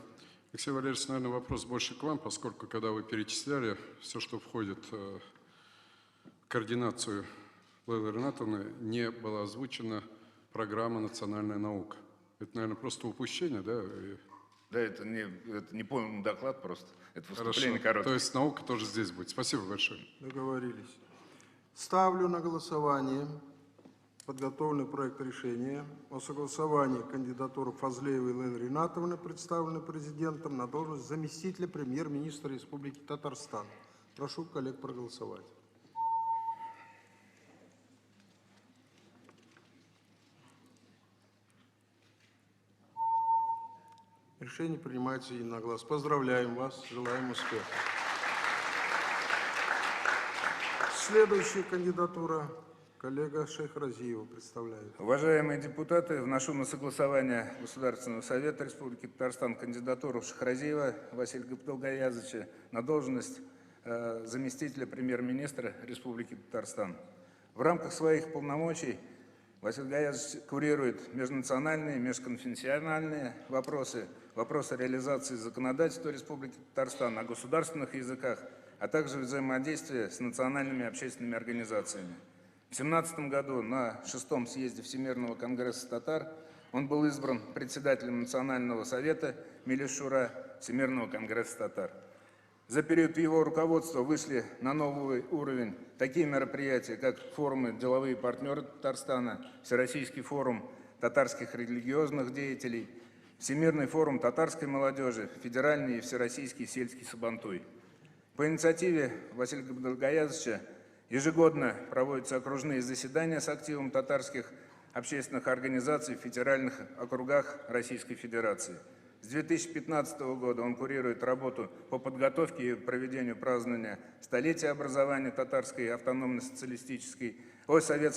Алексей Валерьевич, наверное, вопрос больше к вам, поскольку, когда вы перечисляли все, что входит в координацию Лейлы Ринатовны, не была озвучена программа «Национальная наука». Это, наверное, просто упущение, да? Да, это не полный доклад просто, это выступление Хорошо. короткое. То есть наука тоже здесь будет. Спасибо большое. Договорились. Ставлю на голосование подготовленный проект решения о согласовании кандидатуры Фазлеевой Лейлы Ринатовны, представленной президентом, на должность заместителя премьер-министра Республики Татарстан. Прошу коллег проголосовать. Решение принимается единогласно. Поздравляем вас, желаем успеха. Следующая кандидатура коллега Шейх Разиева представляет. Уважаемые депутаты, вношу на согласование Государственного совета Республики Татарстан кандидатуру Шахразиева Василия Габдулгаязовича на должность заместителя премьер-министра Республики Татарстан. В рамках своих полномочий Василий Гаязович курирует межнациональные, межконфессиональные вопросы, вопросы реализации законодательства Республики Татарстан на государственных языках, а также взаимодействие с национальными общественными организациями. В 2017 году на 6-м съезде Всемирного конгресса татар он был избран председателем Национального совета Милис-Шура Всемирного конгресса татар. За период его руководства вышли на новый уровень такие мероприятия, как форумы «Деловые партнеры Татарстана», Всероссийский форум татарских религиозных деятелей, Всемирный форум татарской молодежи, Федеральный и Всероссийский сельский сабантуй. По инициативе Василия Габдулгаязовича ежегодно проводятся окружные заседания с активом татарских общественных организаций в федеральных округах Российской Федерации. С 2015 года он курирует работу по подготовке и проведению празднования столетия образования Татарской автономной Советской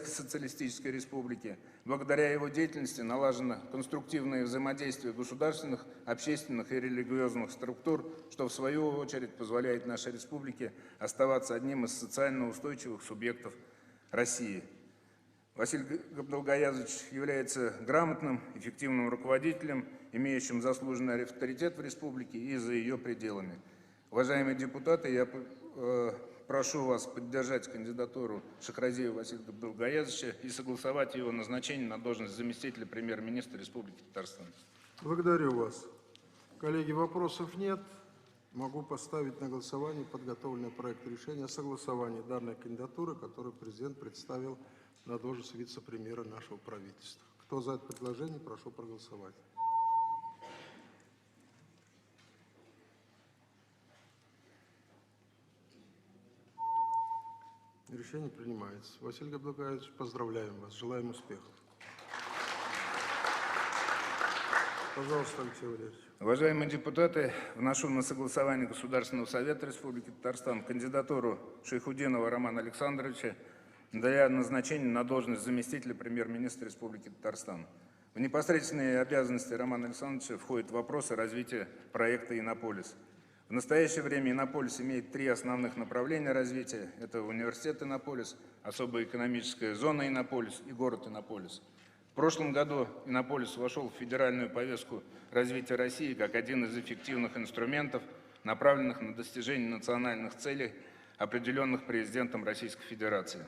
Социалистической Республики. Благодаря его деятельности налажено конструктивное взаимодействие государственных, общественных и религиозных структур, что в свою очередь позволяет нашей республике оставаться одним из социально устойчивых субъектов России. Василий Габдулгаязович является грамотным, эффективным руководителем, имеющим заслуженный авторитет в республике и за ее пределами. Уважаемые депутаты, я прошу вас поддержать кандидатуру Шахразиева Василия Габдулгаязовича и согласовать его назначение на должность заместителя премьер-министра Республики Татарстан. Благодарю вас. Коллеги, вопросов нет. Могу поставить на голосование подготовленный проект решения о согласовании данной кандидатуры, которую президент представил на должность вице-премьера нашего правительства. Кто за это предложение, прошу проголосовать. Решение принимается. Василий Габдулгаевич, поздравляем вас, желаем успехов. Пожалуйста, Алексей Валерьевич. Уважаемые депутаты, вношу на согласование Государственного совета Республики Татарстан кандидатуру Шайхутдинова Романа Александровича для назначения на должность заместителя премьер-министра Республики Татарстан. В непосредственные обязанности Романа Александровича входят вопросы развития проекта «Иннополис». В настоящее время «Иннополис» имеет три основных направления развития. Это университет «Иннополис», особая экономическая зона «Иннополис» и город «Иннополис». В прошлом году «Иннополис» вошел в федеральную повестку развития России как один из эффективных инструментов, направленных на достижение национальных целей, определенных президентом Российской Федерации.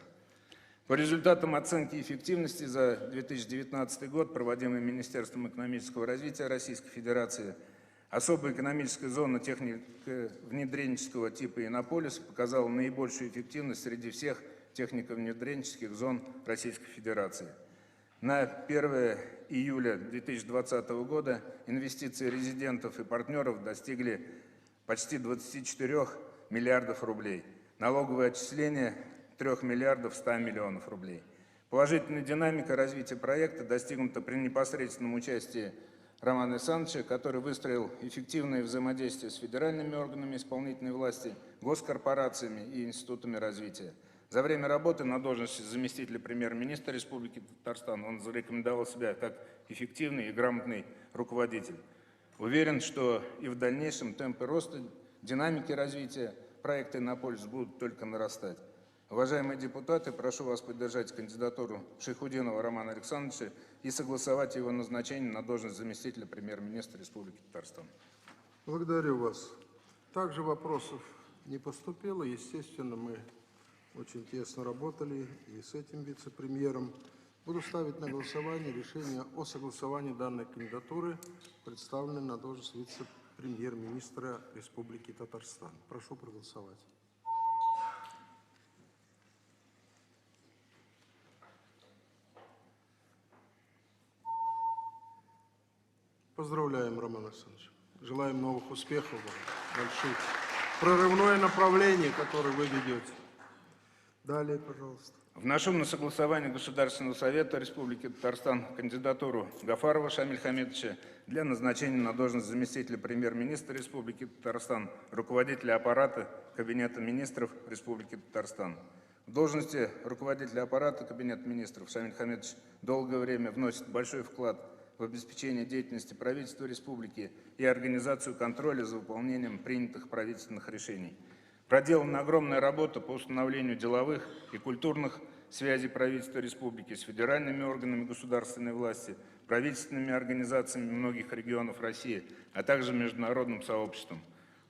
По результатам оценки эффективности за 2019 год, проводимой Министерством экономического развития Российской Федерации, особая экономическая зона технико-внедренческого типа «Иннополис» показала наибольшую эффективность среди всех технико-внедренческих зон Российской Федерации. На 1 июля 2020 года инвестиции резидентов и партнеров достигли почти 24 миллиардов рублей. Налоговые отчисления 3 миллиардов 100 миллионов рублей. Положительная динамика развития проекта достигнута при непосредственном участии Романа Александровича, который выстроил эффективное взаимодействие с федеральными органами исполнительной власти, госкорпорациями и институтами развития. За время работы на должности заместителя премьер-министра Республики Татарстан он зарекомендовал себя как эффективный и грамотный руководитель. Уверен, что и в дальнейшем темпы роста, динамики развития проекта «Иннополис» будут только нарастать. Уважаемые депутаты, прошу вас поддержать кандидатуру Шайхутдинова Романа Александровича и согласовать его назначение на должность заместителя премьер-министра Республики Татарстан. Благодарю вас. Также вопросов не поступило. Естественно, мы очень тесно работали и с этим вице-премьером. Буду ставить на голосование решение о согласовании данной кандидатуры, представленной на должность вице-премьер-министра Республики Татарстан. Прошу проголосовать. Поздравляем, Роман Александрович. Желаем новых успехов вам, больших. Прорывное направление, которое вы ведете. Далее, пожалуйста. Вношу на согласование Государственного совета Республики Татарстан кандидатуру Гафарова Шамиля Хамидовича для назначения на должность заместителя премьер-министра Республики Татарстан, руководителя аппарата Кабинета министров Республики Татарстан. В должности руководителя аппарата Кабинета министров Шамиль Хамидович долгое время вносит большой вклад в обеспечение деятельности правительства республики и организацию контроля за выполнением принятых правительственных решений. Проделана огромная работа по установлению деловых и культурных связей правительства республики с федеральными органами государственной власти, правительственными организациями многих регионов России, а также международным сообществом.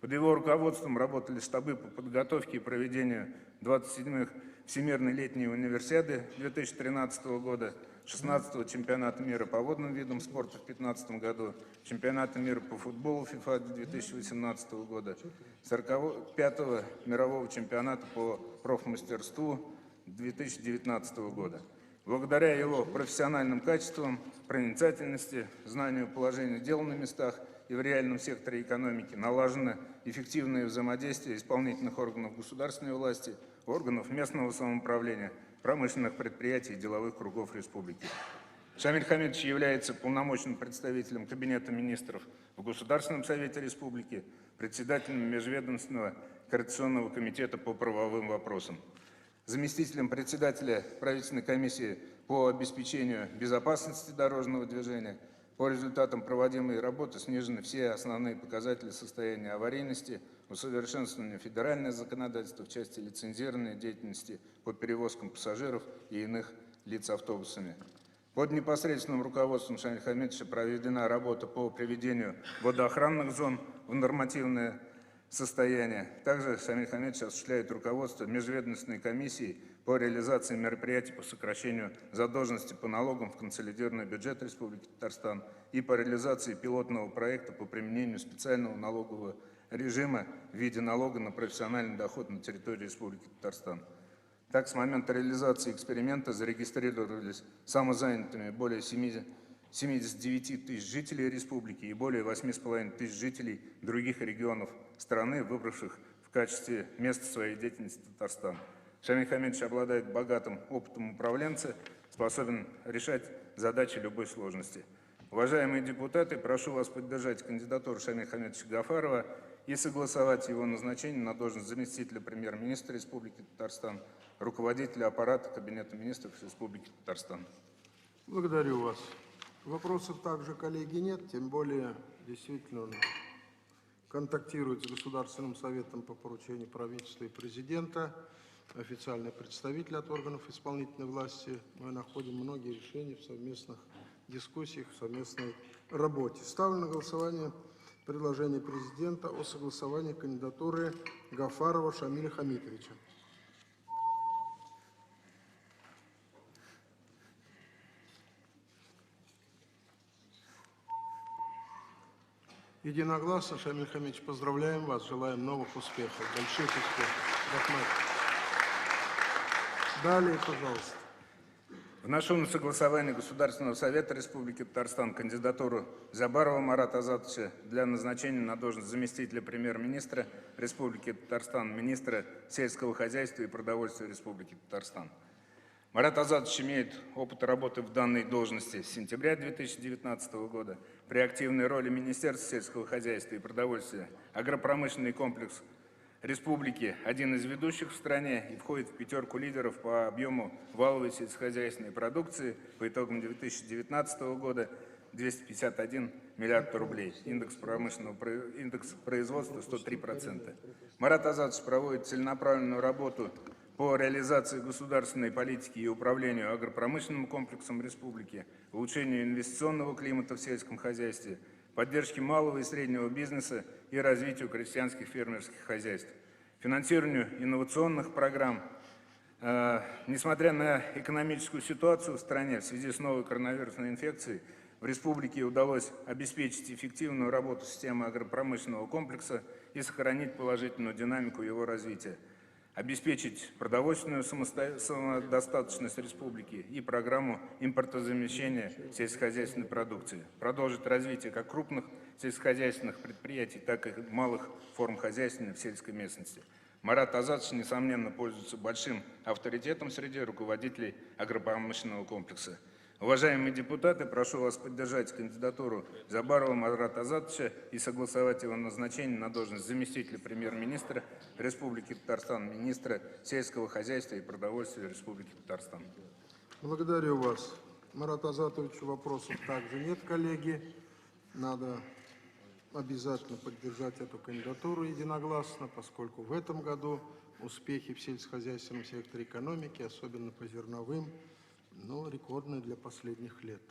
Под его руководством работали штабы по подготовке и проведению 27-х Всемирной летней универсиады 2013 года, 16-го чемпионата мира по водным видам спорта в 2015 году, чемпионата мира по футболу ФИФА 2018 года, 45-го мирового чемпионата по профмастерству 2019 года. Благодаря его профессиональным качествам, проницательности, знанию положения дел на местах и в реальном секторе экономики налажено эффективное взаимодействие исполнительных органов государственной власти, органов местного самоуправления, промышленных предприятий и деловых кругов республики. Шамиль Хамидович является полномочным представителем Кабинета министров в Государственном совете республики, председателем Межведомственного координационного комитета по правовым вопросам, заместителем председателя правительственной комиссии по обеспечению безопасности дорожного движения. По результатам проводимой работы снижены все основные показатели состояния аварийности, усовершенствование федерального законодательства в части лицензирования деятельности по перевозкам пассажиров и иных лиц автобусами. Под непосредственным руководством Шамиля Хамидовича проведена работа по приведению водоохранных зон в нормативное состояние. Также Шамиль Хамидович осуществляет руководство Межведомственной комиссии по реализации мероприятий по сокращению задолженности по налогам в консолидированный бюджет Республики Татарстан и по реализации пилотного проекта по применению специального налогового режима в виде налога на профессиональный доход на территории Республики Татарстан. Так, с момента реализации эксперимента зарегистрировались самозанятыми более 79 тысяч жителей республики и более 8,5 тысяч жителей других регионов страны, выбравших в качестве места своей деятельности Татарстан. Шамиль Хамидович обладает богатым опытом управленца, способен решать задачи любой сложности. Уважаемые депутаты, прошу вас поддержать кандидатуру Шамиля Хамидовича Гафарова и согласовать его назначение на должность заместителя премьер-министра Республики Татарстан, руководителя аппарата Кабинета министров Республики Татарстан. Благодарю вас. Вопросов также, коллеги, нет, тем более действительно он контактирует с Государственным советом по поручению правительства и президента, официальный представитель от органов исполнительной власти. Мы находим многие решения в совместных дискуссиях, в совместной работе. Ставлю на голосование предложение президента о согласовании кандидатуры Гафарова Шамиля Хамитовича. Единогласно, Шамиль Хамидович, поздравляем вас, желаем новых успехов, больших успехов. Рахмат. Далее, пожалуйста. Вношу на согласование Государственного совета Республики Татарстан кандидатуру Зябарова Марата Азатовича для назначения на должность заместителя премьер-министра Республики Татарстан, министра сельского хозяйства и продовольствия Республики Татарстан. Марат Азатович имеет опыт работы в данной должности с сентября 2019 года. При активной роли Министерства сельского хозяйства и продовольствия агропромышленный комплекс республики один из ведущих в стране и входит в пятерку лидеров по объему валовой сельскохозяйственной продукции по итогам 2019 года 251 миллиард рублей. Индекс производства 103%. Марат Азатович проводит целенаправленную работу по реализации государственной политики и управлению агропромышленным комплексом республики, улучшению инвестиционного климата в сельском хозяйстве, поддержке малого и среднего бизнеса и развитию крестьянских фермерских хозяйств, финансированию инновационных программ. Несмотря на экономическую ситуацию в стране в связи с новой коронавирусной инфекцией, в республике удалось обеспечить эффективную работу системы агропромышленного комплекса и сохранить положительную динамику его развития, обеспечить продовольственную самодостаточность республики и программу импортозамещения сельскохозяйственной продукции, продолжить развитие как крупных сельскохозяйственных предприятий, так и малых форм хозяйствования в сельской местности. Марат Азатович, несомненно, пользуется большим авторитетом среди руководителей агропромышленного комплекса. Уважаемые депутаты, прошу вас поддержать кандидатуру Зябарова Марата Азатовича и согласовать его назначение на должность заместителя премьер-министра Республики Татарстан, министра сельского хозяйства и продовольствия Республики Татарстан. Благодарю вас. Марату Азатовичу вопросов также нет, коллеги. Надо обязательно поддержать эту кандидатуру единогласно, поскольку в этом году успехи в сельскохозяйственном секторе экономики, особенно по зерновым, рекордные для последних лет.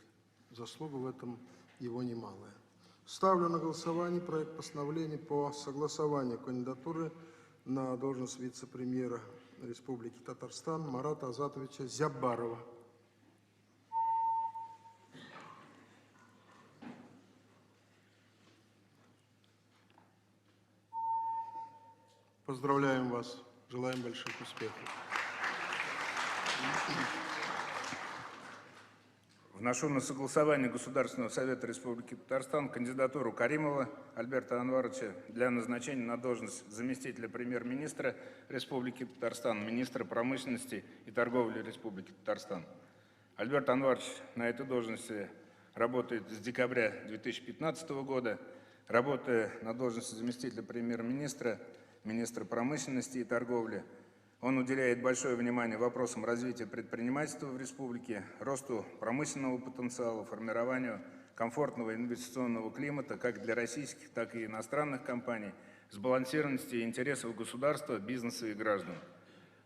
Заслуга в этом его немалая. Ставлю на голосование проект постановления по согласованию кандидатуры на должность вице-премьера Республики Татарстан Марата Азатовича Зябарова. Поздравляем вас, желаем больших успехов. Вношу на согласование Государственного совета Республики Татарстан кандидатуру Каримова Альберта Анваровича для назначения на должность заместителя премьер-министра Республики Татарстан, министра промышленности и торговли Республики Татарстан. Альберт Анварович на этой должности работает с декабря 2015 года, работая на должности заместителя премьер-министра, министра промышленности и торговли. Он уделяет большое внимание вопросам развития предпринимательства в республике, росту промышленного потенциала, формированию комфортного инвестиционного климата как для российских, так и иностранных компаний, сбалансированности интересов государства, бизнеса и граждан.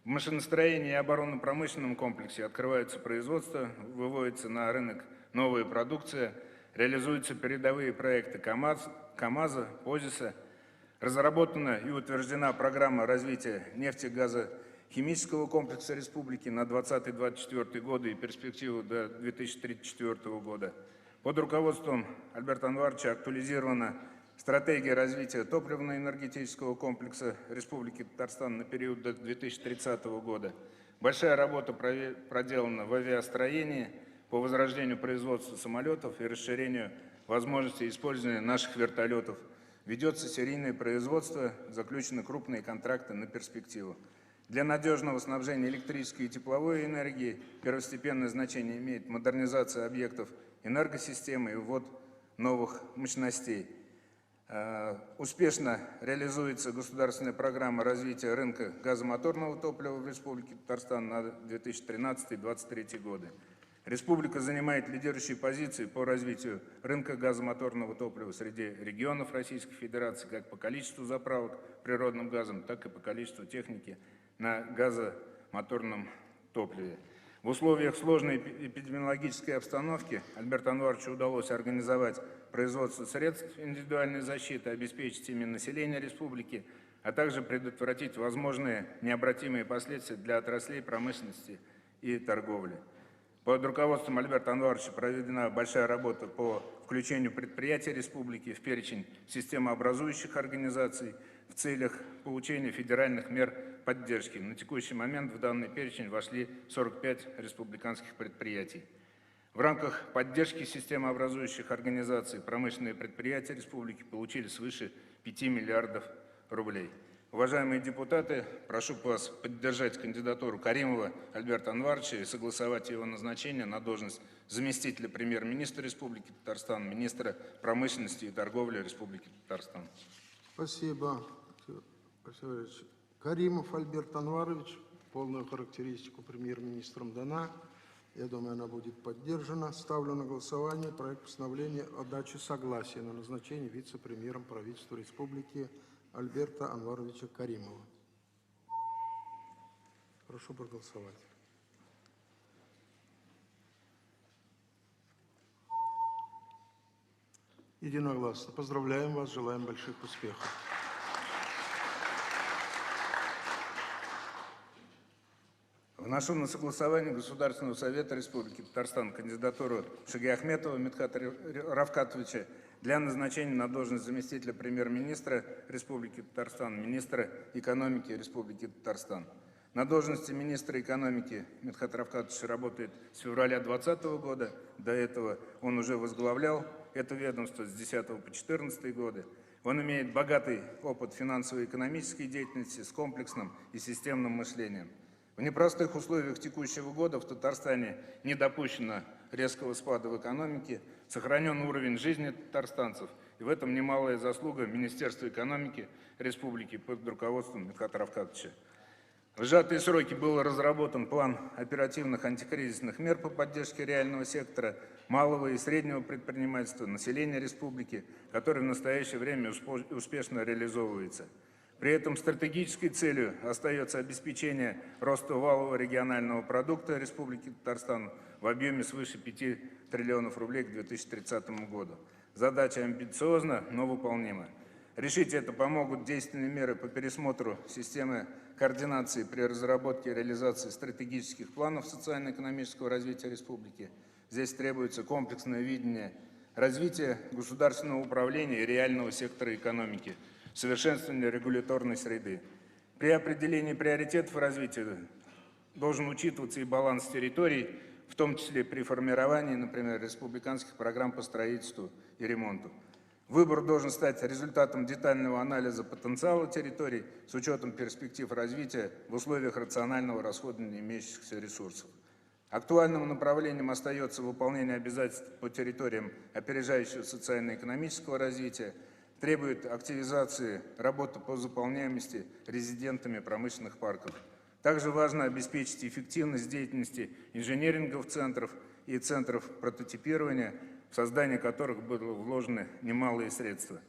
В машиностроении и оборонно-промышленном комплексе открываются производства, выводится на рынок новая продукция, реализуются передовые проекты КАМАЗа, ПОЗИСа, разработана и утверждена программа развития нефтегазохимического комплекса республики на 2020-2024 годы и перспективу до 2034 года. Под руководством Альберта Анваровича актуализирована стратегия развития топливно-энергетического комплекса Республики Татарстан на период до 2030 года. Большая работа проделана в авиастроении по возрождению производства самолетов и расширению возможностей использования наших вертолетов. Ведется серийное производство, заключены крупные контракты на перспективу. Для надежного снабжения электрической и тепловой энергией первостепенное значение имеет модернизация объектов энергосистемы и ввод новых мощностей. Успешно реализуется государственная программа развития рынка газомоторного топлива в Республике Татарстан на 2013-2023 годы. Республика занимает лидирующие позиции по развитию рынка газомоторного топлива среди регионов Российской Федерации как по количеству заправок природным газом, так и по количеству техники на газомоторном топливе. В условиях сложной эпидемиологической обстановки Альберту Анваровичу удалось организовать производство средств индивидуальной защиты, обеспечить ими население республики, а также предотвратить возможные необратимые последствия для отраслей промышленности и торговли. Под руководством Альберта Анваровича проведена большая работа по включению предприятий республики в перечень системообразующих организаций в целях получения федеральных мер поддержки. На текущий момент в данный перечень вошли 45 республиканских предприятий. В рамках поддержки системообразующих организаций промышленные предприятия республики получили свыше 5 миллиардов рублей. Уважаемые депутаты, прошу вас поддержать кандидатуру Каримова Альберта Анваровича и согласовать его назначение на должность заместителя премьер-министра Республики Татарстан, министра промышленности и торговли Республики Татарстан. Спасибо, Алексей Валерьевич. Каримов Альберт Анварович, полную характеристику премьер-министром дана. Я думаю, она будет поддержана. Ставлю на голосование проект постановления о даче согласия на назначение вице-премьером правительства Республики Альберта Анваровича Каримова. Прошу проголосовать. Единогласно. Поздравляем вас, желаем больших успехов. Вношу на согласование Государственного совета Республики Татарстан кандидатуру Шагиахметова Мидхата Равкатовича для назначения на должность заместителя премьер-министра Республики Татарстан, министра экономики Республики Татарстан. На должности министра экономики Мидхат Равкатович работает с февраля 2020 года. До этого он уже возглавлял это ведомство с 2010 по 2014 годы. Он имеет богатый опыт финансово-экономической деятельности с комплексным и системным мышлением. В непростых условиях текущего года в Татарстане не допущено резкого спада в экономике, сохранен уровень жизни татарстанцев, и в этом немалая заслуга Министерства экономики Республики под руководством Мидхата Равкатовича. В сжатые сроки был разработан план оперативных антикризисных мер по поддержке реального сектора, малого и среднего предпринимательства, населения республики, который в настоящее время успешно реализовывается. При этом стратегической целью остается обеспечение роста валового регионального продукта Республики Татарстан в объеме свыше 5 триллионов рублей к 2030 году. Задача амбициозна, но выполнима. Решить это помогут действенные меры по пересмотру системы координации при разработке и реализации стратегических планов социально-экономического развития республики. Здесь требуется комплексное видение развития государственного управления и реального сектора экономики, совершенствование регуляторной среды. При определении приоритетов развития должен учитываться и баланс территорий, в том числе при формировании, например, республиканских программ по строительству и ремонту. Выбор должен стать результатом детального анализа потенциала территорий с учетом перспектив развития в условиях рационального расходования имеющихся ресурсов. Актуальным направлением остается выполнение обязательств по территориям опережающего социально-экономического развития, требует активизации работы по заполняемости резидентами промышленных парков. Также важно обеспечить эффективность деятельности инженеринговых центров и центров прототипирования, в создание которых были вложены немалые средства.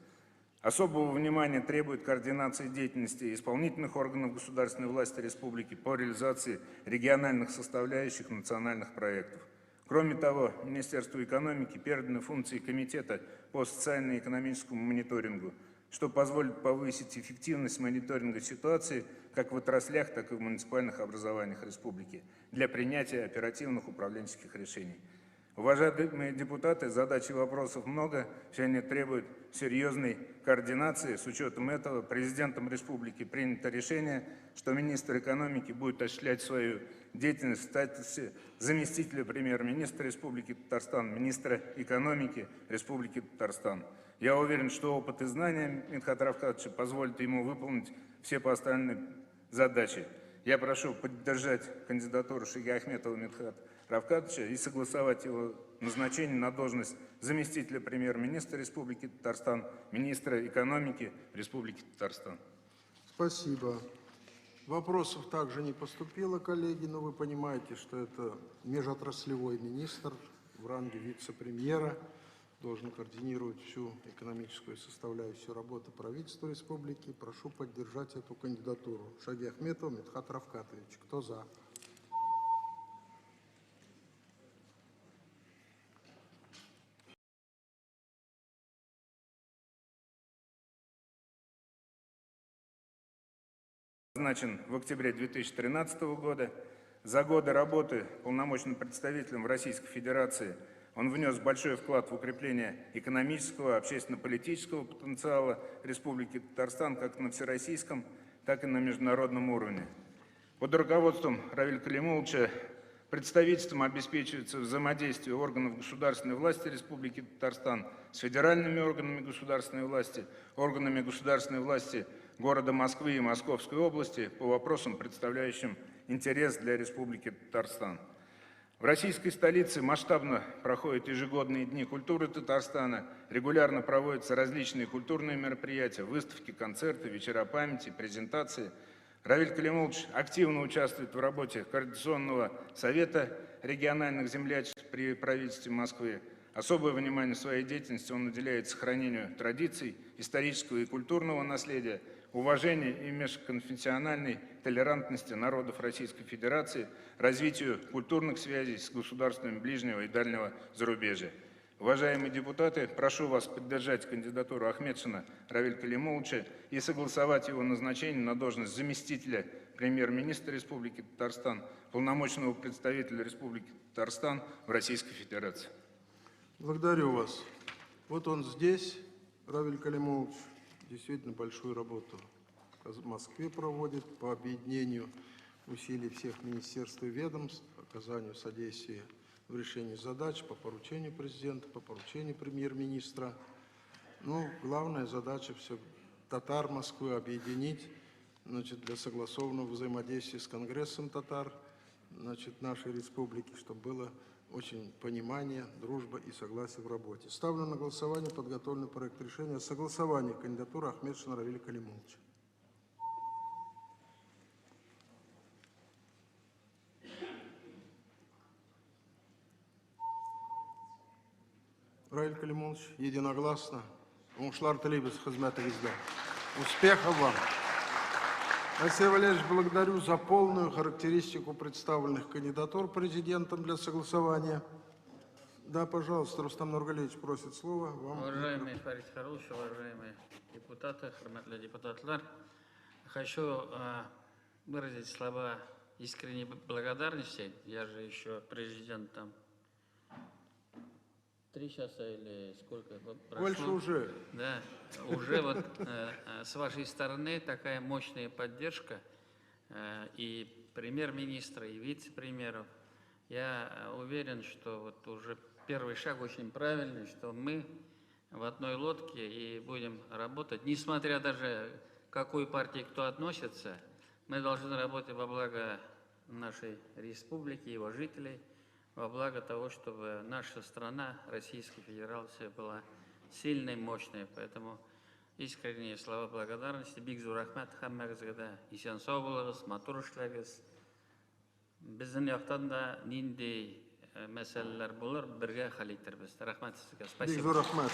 Особого внимания требует координация деятельности исполнительных органов государственной власти республики по реализации региональных составляющих национальных проектов. Кроме того, Министерству экономики переданы функции Комитета по социально-экономическому мониторингу, что позволит повысить эффективность мониторинга ситуации как в отраслях, так и в муниципальных образованиях республики для принятия оперативных управленческих решений. Уважаемые депутаты, задач и вопросов много, все они требуют серьезной координации. С учетом этого президентом республики принято решение, что министр экономики будет осуществлять свою деятельность в статусе заместителя премьер-министра Республики Татарстан, министра экономики Республики Татарстан. Я уверен, что опыт и знания Мидхата Равкатовича позволят ему выполнить все поставленные задачи. Я прошу поддержать кандидатуру Шагиахметова Мидхата Равкатовича и согласовать его назначение на должность заместителя премьер-министра Республики Татарстан, министра экономики Республики Татарстан. Спасибо. Вопросов также не поступило, коллеги, но вы понимаете, что это межотраслевой министр в ранге вице-премьера, должен координировать всю экономическую составляющую работы правительства республики. Прошу поддержать эту кандидатуру. Шагиахметов Мидхат Равкатович. Кто за? Назначен в октябре 2013 года. За годы работы полномочным представителем в Российской Федерации он внес большой вклад в укрепление экономического, общественно-политического потенциала Республики Татарстан как на всероссийском, так и на международном уровне. Под руководством Равиля Калимуловича представительством обеспечивается взаимодействие органов государственной власти Республики Татарстан с федеральными органами государственной власти, органами государственной власти города Москвы и Московской области по вопросам, представляющим интерес для Республики Татарстан. В российской столице масштабно проходят ежегодные дни культуры Татарстана, регулярно проводятся различные культурные мероприятия, выставки, концерты, вечера памяти, презентации. Равиль Калимулович активно участвует в работе Координационного совета региональных землячеств при правительстве Москвы. Особое внимание в своей деятельности он уделяет сохранению традиций, исторического и культурного наследия, уважению и межконфессиональной толерантности народов Российской Федерации, развитию культурных связей с государствами ближнего и дальнего зарубежья. Уважаемые депутаты, прошу вас поддержать кандидатуру Ахметшина Равиля Калимуловича и согласовать его назначение на должность заместителя премьер-министра Республики Татарстан, полномочного представителя Республики Татарстан в Российской Федерации. Благодарю вас. Вот он здесь, Равиль Калимулович, действительно большую работу в Москве проводит по объединению усилий всех министерств и ведомств, оказанию содействия в решении задач по поручению президента, по поручению премьер-министра. Ну, главная задача все татар Москвы объединить, значит, для согласованного взаимодействия с Конгрессом татар, значит, нашей республики, чтобы было очень понимание, дружба и согласие в работе. Ставлю на голосование подготовленный проект решения о согласовании кандидатуры Ахметшина Равиля Калимуловича. Равиль Калимулович, единогласно. Ушлар Талибес, хазмата везда. Успехов вам! Алексей Валерьевич, благодарю за полную характеристику представленных кандидатур президентом для согласования. Да, пожалуйста, Рустам Нургалиевич просит слова. Вам Уважаемый Фарид Харулович, уважаемые депутаты, хурматлы депутатлар, хочу выразить слова искренней благодарности. Я же еще президентом 3 часа или сколько прошло? больше уже. Да, уже вот с вашей стороны такая мощная поддержка и премьер-министра, и вице-премьеров. Я уверен, что вот уже первый шаг очень правильный, что мы в одной лодке и будем работать, несмотря даже к какой партии кто относится, мы должны работать во благо нашей республики, его жителей. во благо того, чтобы наша страна, Российская Федерация, была сильной, мощной. Поэтому искренние слова благодарности. Бигзур Ахмад Хаммагзгада, Исян Соболовыз, Матурушлягыз. Біздің яқтан да ниндей мәселелер болар, бірге хал иттербіз. Рахмат сізге. Спасибо. Бигзур Ахмад.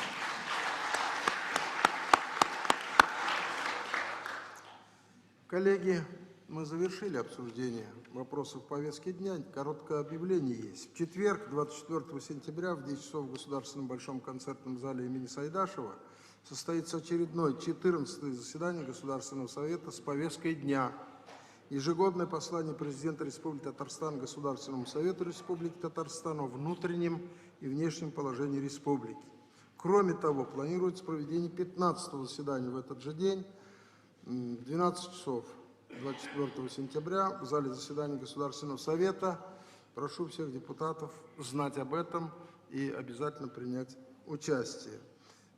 Коллеги, мы завершили обсуждение вопросов повестки дня. Короткое объявление есть. В четверг, 24 сентября, в 10 часов в Государственном Большом концертном зале имени Сайдашева состоится очередное 14-е заседание Государственного совета с повесткой дня. Ежегодное послание президента Республики Татарстан Государственному совету Республики Татарстан о внутреннем и внешнем положении республики. Кроме того, планируется проведение 15-го заседания в этот же день, 12 часов 24 сентября в зале заседаний Государственного совета. Прошу всех депутатов знать об этом и обязательно принять участие.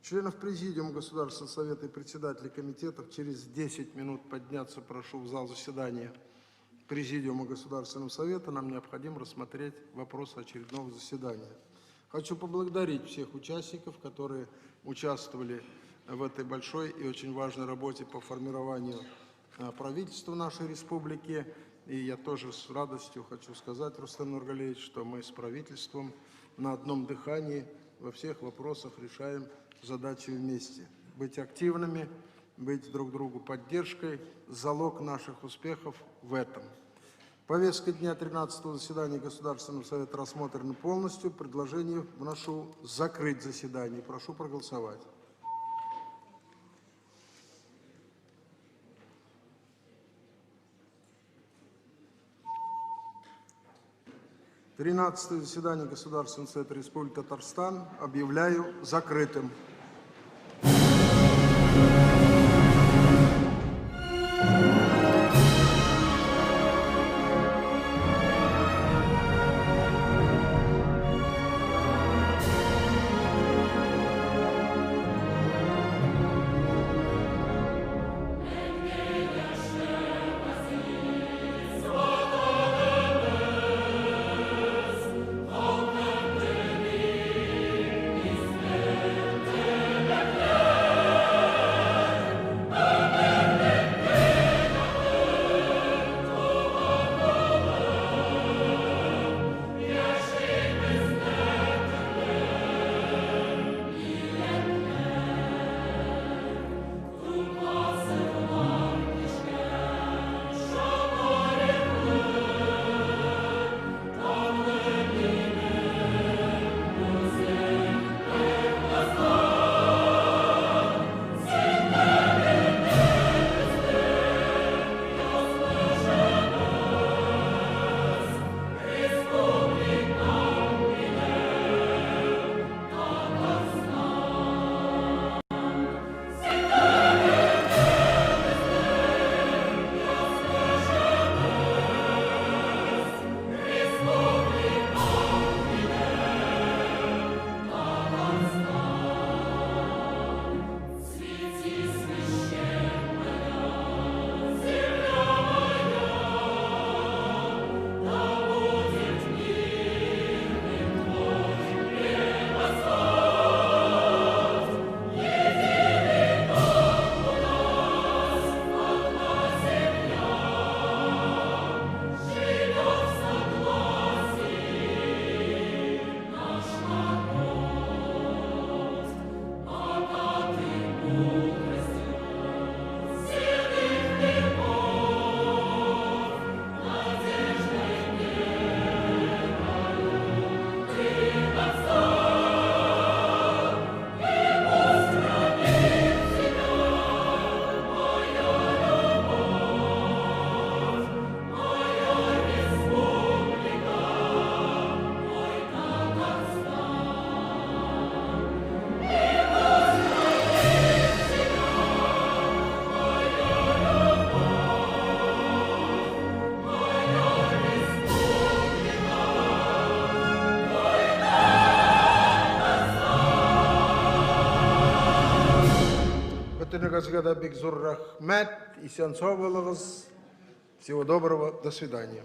Членов Президиума Государственного совета и председателей комитетов через 10 минут подняться прошу в зал заседания Президиума Государственного совета. Нам необходимо рассмотреть вопросы очередного заседания. Хочу поблагодарить всех участников, которые участвовали в этой большой и очень важной работе по формированию правительства нашей республики. И я тоже с радостью хочу сказать, Рустам Нургалиевич, что мы с правительством на одном дыхании во всех вопросах решаем задачи вместе. Быть активными, быть друг другу поддержкой – залог наших успехов в этом. Повестка дня 13-го заседания Государственного совета рассмотрена полностью. Предложение вношу закрыть заседание. Прошу проголосовать. Тринадцатое заседание Государственного совета Республики Татарстан объявляю закрытым. Газгада Бигзур Рахмат, Исян Соболовыз. Всего доброго, до свидания.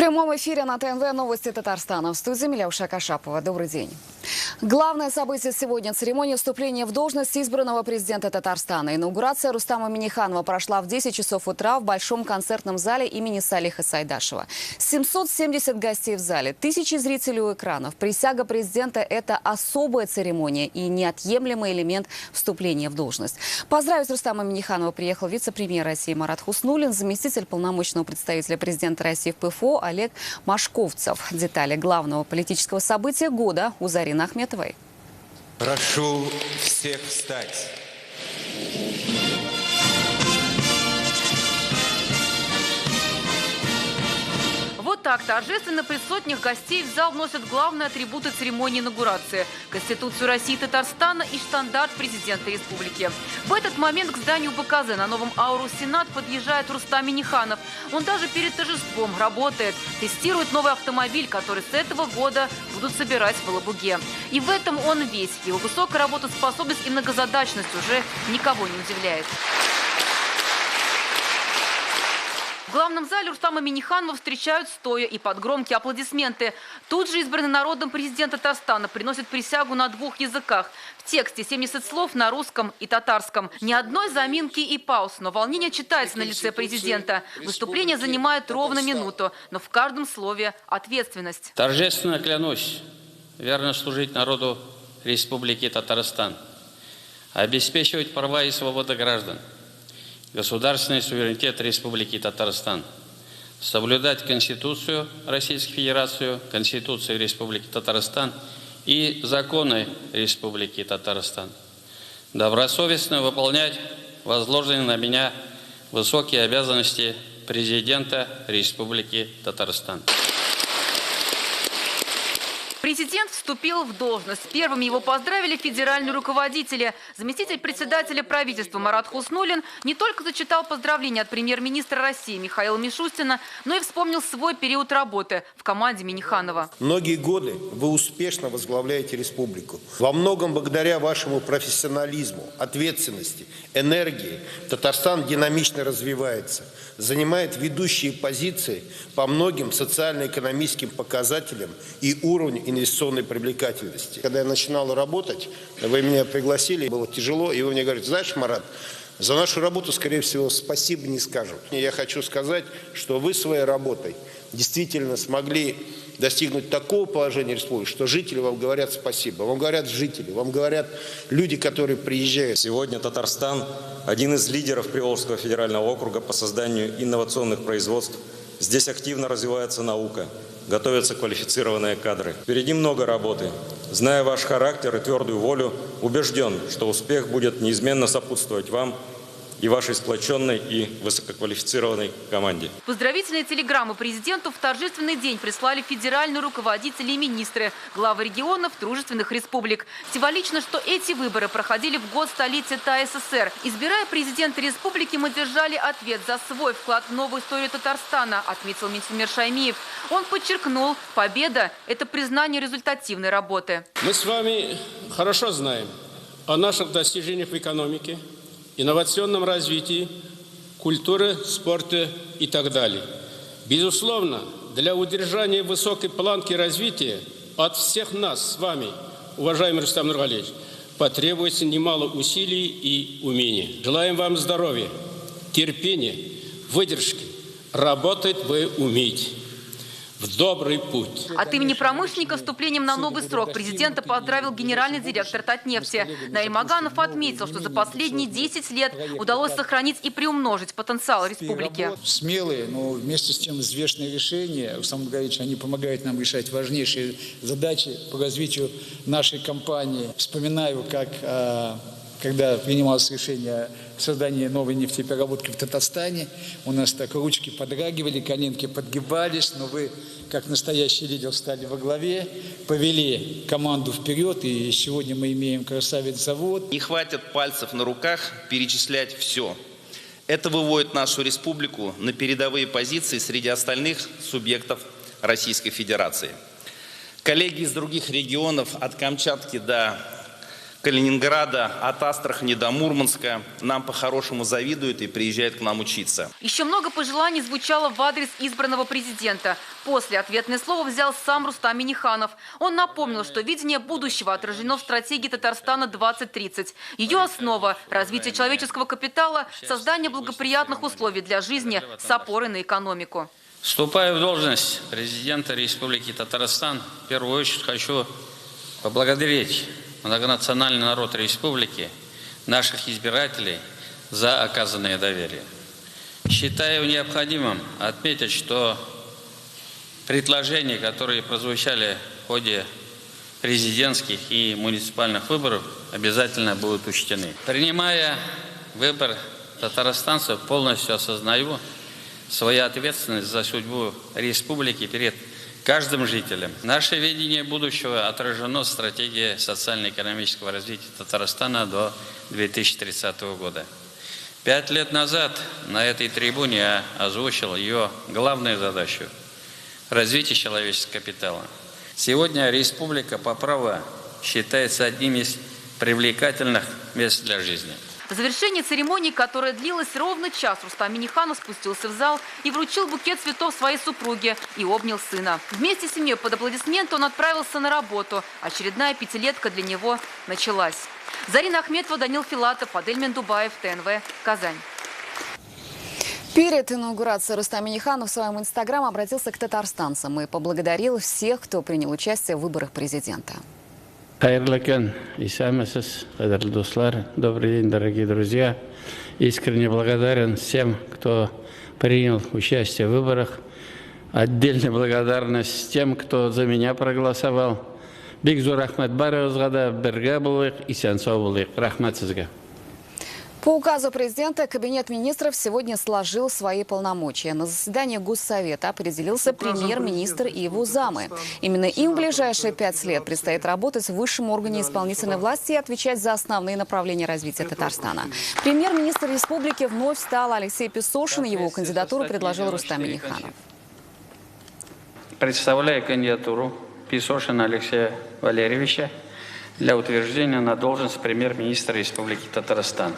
прямом эфире на ТНВ новости Татарстана. В студии Миляуша Кашапова. Добрый день. Главное событие сегодня – церемония вступления в должность избранного президента Татарстана. Инаугурация Рустама Минниханова прошла в 10 часов утра в Большом концертном зале имени Салиха Сайдашева. 770 гостей в зале, тысячи зрителей у экранов. Присяга президента – это особая церемония и неотъемлемый элемент вступления в должность. Поздравить Рустама Минниханова приехал вице-премьер России Марат Хуснуллин, заместитель полномочного представителя президента России в ПФО Олег Машковцев. Детали главного политического события года у Зарины Ахметовой. Прошу всех встать. Вот так торжественно при сотнях гостей в зал вносят главные атрибуты церемонии инаугурации – Конституцию России и Татарстана и штандарт президента республики. В этот момент к зданию БКЗ на новом Ауру Сенат подъезжает Рустам Минниханов. Он даже перед торжеством работает, тестирует новый автомобиль, который с этого года будут собирать в Алабуге. И в этом он весь. Его высокая работоспособность и многозадачность уже никого не удивляет. В главном зале Рустама Минниханова встречают стоя и под громкие аплодисменты. Тут же избранный народом президент Татарстана приносит присягу на 2 языках. В тексте 70 слов на русском и татарском. Ни одной заминки и пауз, но волнение читается на лице президента. Выступление занимает ровно минуту, но в каждом слове ответственность. Торжественно клянусь верно служить народу Республики Татарстан, обеспечивать права и свободы граждан, государственный суверенитет Республики Татарстан, соблюдать Конституцию Российской Федерации, Конституцию Республики Татарстан и законы Республики Татарстан, добросовестно выполнять возложенные на меня высокие обязанности президента Республики Татарстан. Президент вступил в должность. Первым его поздравили федеральные руководители. Заместитель председателя правительства Марат Хуснуллин не только зачитал поздравления от премьер-министра России Михаила Мишустина, но и вспомнил свой период работы в команде Минниханова. Многие годы вы успешно возглавляете республику. Во многом благодаря вашему профессионализму, ответственности, энергии Татарстан динамично развивается, занимает ведущие позиции по многим социально-экономическим показателям и уровню инвестиционной привлекательности. Когда я начинал работать, вы меня пригласили, было тяжело, и вы мне говорите: знаешь, Марат, за нашу работу, скорее всего, спасибо не скажут. И я хочу сказать, что вы своей работой действительно смогли достигнуть такого положения республики, что жители вам говорят спасибо. Вам говорят жители, вам говорят люди, которые приезжают. Сегодня Татарстан – один из лидеров Приволжского федерального округа по созданию инновационных производств. Здесь активно развивается наука, готовятся квалифицированные кадры. Впереди много работы. Зная ваш характер и твердую волю, убежден, что успех будет неизменно сопутствовать вам и вашей сплоченной и высококвалифицированной команде. Поздравительные телеграммы президенту в торжественный день прислали федеральные руководители и министры, главы регионов дружественных республик. Символично, что эти выборы проходили в год столетия ТАССР. Избирая президента республики, мы держали ответ за свой вклад в новую историю Татарстана, отметил Минтимир Шаймиев. Он подчеркнул, победа – это признание результативной работы. Мы с вами хорошо знаем о наших достижениях в экономике, инновационном развитии, культуры, спорте и так далее. Безусловно, для удержания высокой планки развития от всех нас с вами, уважаемый Рустам Нургалиевич, потребуется немало усилий и умений. Желаем вам здоровья, терпения, выдержки. Работать вы умеете. В добрый путь. От имени промышленников вступлением на новый срок президента поздравил генеральный директор Татнефти. Наиль Маганов отметил, что за последние 10 лет удалось сохранить и приумножить потенциал республики. Смелые, но вместе с тем взвешенные решения, Рустам Нургалиевич, они помогают нам решать важнейшие задачи по развитию нашей компании. Вспоминаю, как когда принималось решение о создании новой нефтепереработки в Татарстане, у нас так ручки подрагивали, коленки подгибались, но вы, как настоящий лидер, стали во главе, повели команду вперед, и сегодня мы имеем красавец-завод. Не хватит пальцев на руках перечислять все. Это выводит нашу республику на передовые позиции среди остальных субъектов Российской Федерации. Коллеги из других регионов, от Камчатки до Калининграда, от Астрахани до Мурманска нам по-хорошему завидуют и приезжают к нам учиться. Еще много пожеланий звучало в адрес избранного президента. После ответное слово взял сам Рустам Минниханов. Он напомнил, что видение будущего отражено в стратегии Татарстана 2030. Ее основа – развитие человеческого капитала, создание благоприятных условий для жизни с опорой на экономику. Вступая в должность президента Республики Татарстан, в первую очередь хочу поблагодарить многонациональный народ республики, наших избирателей за оказанное доверие. Считаю необходимым отметить, что предложения, которые прозвучали в ходе президентских и муниципальных выборов, обязательно будут учтены. Принимая выбор татарстанцев, полностью осознаю свою ответственность за судьбу республики перед каждым жителем. Наше видение будущего отражено в стратегии социально-экономического развития Татарстана до 2030 года. 5 лет назад на этой трибуне я озвучил ее главную задачу – развитие человеческого капитала. Сегодня республика по праву считается одним из привлекательных мест для жизни. В завершении церемонии, которая длилась ровно час, Рустам Минниханов спустился в зал и вручил букет цветов своей супруге и обнял сына. Вместе с семьей под аплодисменты он отправился на работу. Очередная пятилетка для него началась. Зарина Ахметова, Данил Филатов, Адель Мендубаев, ТНВ, Казань. Перед инаугурацией Рустам Минниханов в своем инстаграм обратился к татарстанцам и поблагодарил всех, кто принял участие в выборах президента. Добрый день, дорогие друзья. Искренне благодарен всем, кто принял участие в выборах. Отдельная благодарность тем, кто за меня проголосовал. Бигзур Ахмед Бариозгада, Бергабулык и Сянсовулык. Рахмат сизге. По указу президента Кабинет министров сегодня сложил свои полномочия. На заседании Госсовета определился премьер-министр и его замы. Именно им в ближайшие 5 лет предстоит работать в высшем органе исполнительной власти и отвечать за основные направления развития Татарстана. Премьер-министр республики вновь стал Алексей Песошин. Его кандидатуру предложил Рустам Минниханов. Представляю кандидатуру Песошина Алексея Валерьевича для утверждения на должность премьер-министра Республики Татарстан.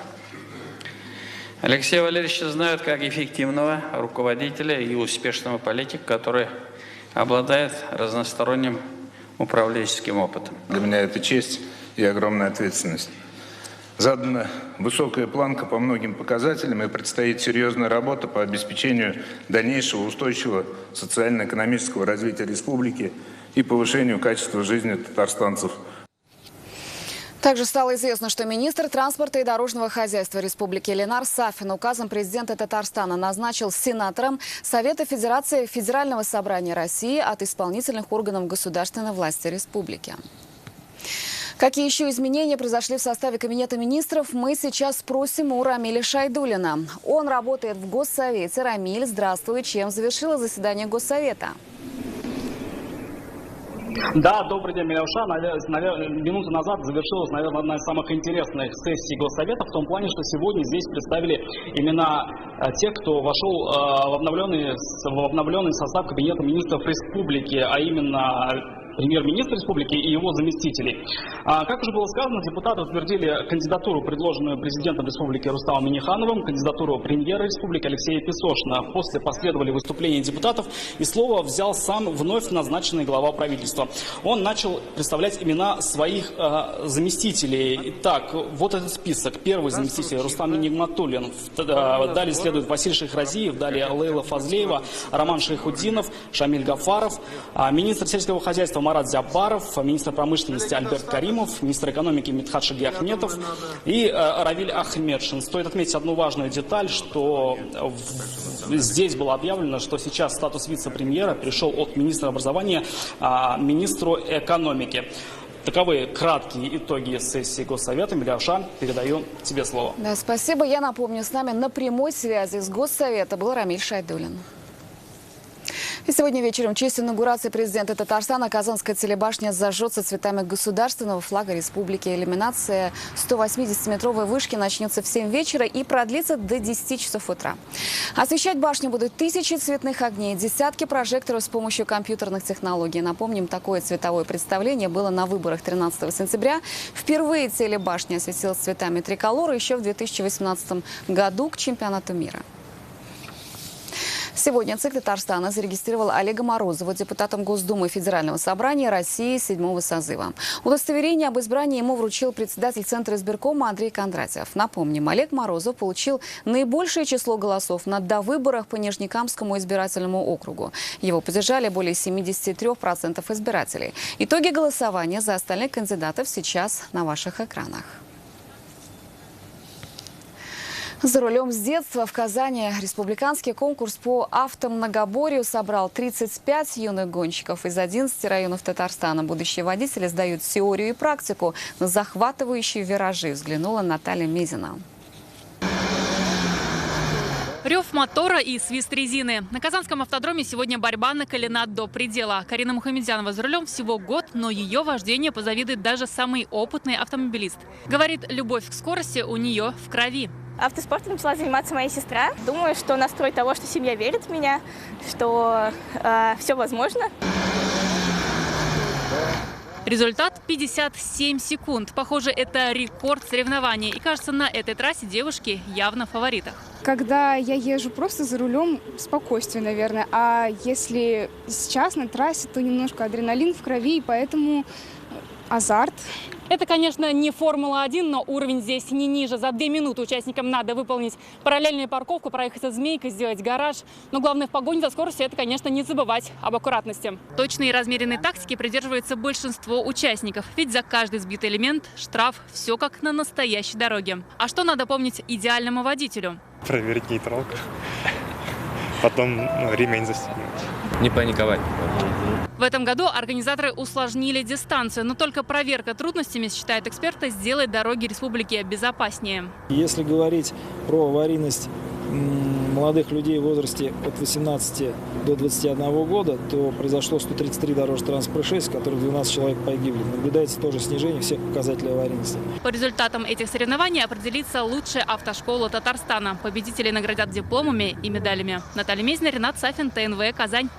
Алексея Валерьевича знают как эффективного руководителя и успешного политика, который обладает разносторонним управленческим опытом. Для меня это честь и огромная ответственность. Задана высокая планка по многим показателям, и предстоит серьезная работа по обеспечению дальнейшего устойчивого социально-экономического развития республики и повышению качества жизни татарстанцев. Также стало известно, что министр транспорта и дорожного хозяйства республики Ленар Сафин указом президента Татарстана назначил сенатором Совета Федерации Федерального собрания России от исполнительных органов государственной власти республики. Какие еще изменения произошли в составе Кабинета министров, мы сейчас спросим у Рамиля Шайдуллина. Он работает в Госсовете. Рамиль, здравствуй. Чем завершилось заседание Госсовета? Да, добрый день, Милявша. Минуту назад завершилась, наверное, одна из самых интересных сессий Госсовета, в том плане, что сегодня здесь представили имена тех, кто вошел в обновленный состав Кабинета министров республики, а именно премьер-министр республики и его заместителей. Как уже было сказано, депутаты утвердили кандидатуру, предложенную президентом республики Рустамом Миннихановым, кандидатуру премьера республики Алексея Песошина. После последовали выступления депутатов, и слово взял сам вновь назначенный глава правительства. Он начал представлять имена своих заместителей. Итак, вот этот список. Первый заместитель Рустам Нигматуллин. Далее следует Василий Шейхразиев, далее Лейла Фазлеева, Роман Шейхудинов, Шамиль Гафаров, министр сельского хозяйства Марат Зябаров, министр промышленности Альберт Каримов, министр экономики Митхат Шагиахметов и Равиль Ахмедшин. Стоит отметить одну важную деталь, что здесь было объявлено, что сейчас статус вице-премьера перешел от министра образования министру экономики. Таковы краткие итоги сессии Госсовета. Милявша, передаю тебе слово. Да, спасибо. Я напомню, с нами на прямой связи с Госсовета был Рамиль Шайдуллин. И сегодня вечером в честь инаугурации президента Татарстана Казанская телебашня зажжется цветами государственного флага республики. Иллюминация 180-метровой вышки начнется в 7 вечера и продлится до 10 часов утра. Освещать башню будут тысячи цветных огней, десятки прожекторов с помощью компьютерных технологий. Напомним, такое цветовое представление было на выборах 13 сентября. Впервые телебашня осветилась цветами триколора еще в 2018 году к чемпионату мира. Сегодня ЦИК Татарстана зарегистрировал Олега Морозова депутатом Госдумы Федерального собрания России 7-го созыва. Удостоверение об избрании ему вручил председатель Центра избиркома Андрей Кондратьев. Напомним, Олег Морозов получил наибольшее число голосов на довыборах по Нижнекамскому избирательному округу. Его поддержали более 73% избирателей. Итоги голосования за остальных кандидатов сейчас на ваших экранах. За рулем с детства в Казани республиканский конкурс по автомногоборью собрал 35 юных гонщиков из 11 районов Татарстана. Будущие водители сдают теорию и практику на захватывающие виражи. Взглянула Наталья Мизина. Рев мотора и свист резины. На Казанском автодроме сегодня борьба накалена до предела. Карина Мухамедзянова за рулем всего год, но ее вождению позавидует даже самый опытный автомобилист. Говорит, любовь к скорости у нее в крови. Автоспортом начала заниматься моя сестра. Думаю, что настрой того, что семья верит в меня, что все возможно. Результат 57 секунд. Похоже, это рекорд соревнований. И кажется, на этой трассе девушки явно в фаворитах. Когда я езжу просто за рулем, спокойствие, наверное. А если сейчас на трассе, то немножко адреналин в крови, и поэтому азарт. Это, конечно, не Формула-1, но уровень здесь не ниже. За 2 минуты участникам надо выполнить параллельную парковку, проехать со змейкой, сделать гараж. Но главное в погоне за скоростью – это, конечно, не забывать об аккуратности. Точной и размеренной тактики придерживается большинство участников. Ведь за каждый сбитый элемент – штраф. Все как на настоящей дороге. А что надо помнить идеальному водителю? Проверить нейтралку. Потом ремень застегнуть. Не паниковать. В этом году организаторы усложнили дистанцию, но только проверка трудностями, считают эксперты, сделает дороги республики безопаснее. Если говорить про аварийность молодых людей в возрасте от 18 до 21 года, то произошло 133 дорожно-транспортных происшествий, в которых 12 человек погибли. Наблюдается тоже снижение всех показателей аварийности. По результатам этих соревнований определится лучшая автошкола Татарстана. Победителей наградят дипломами и медалями. Наталья Мезина, Ренат Сафин, ТНВ, Казань.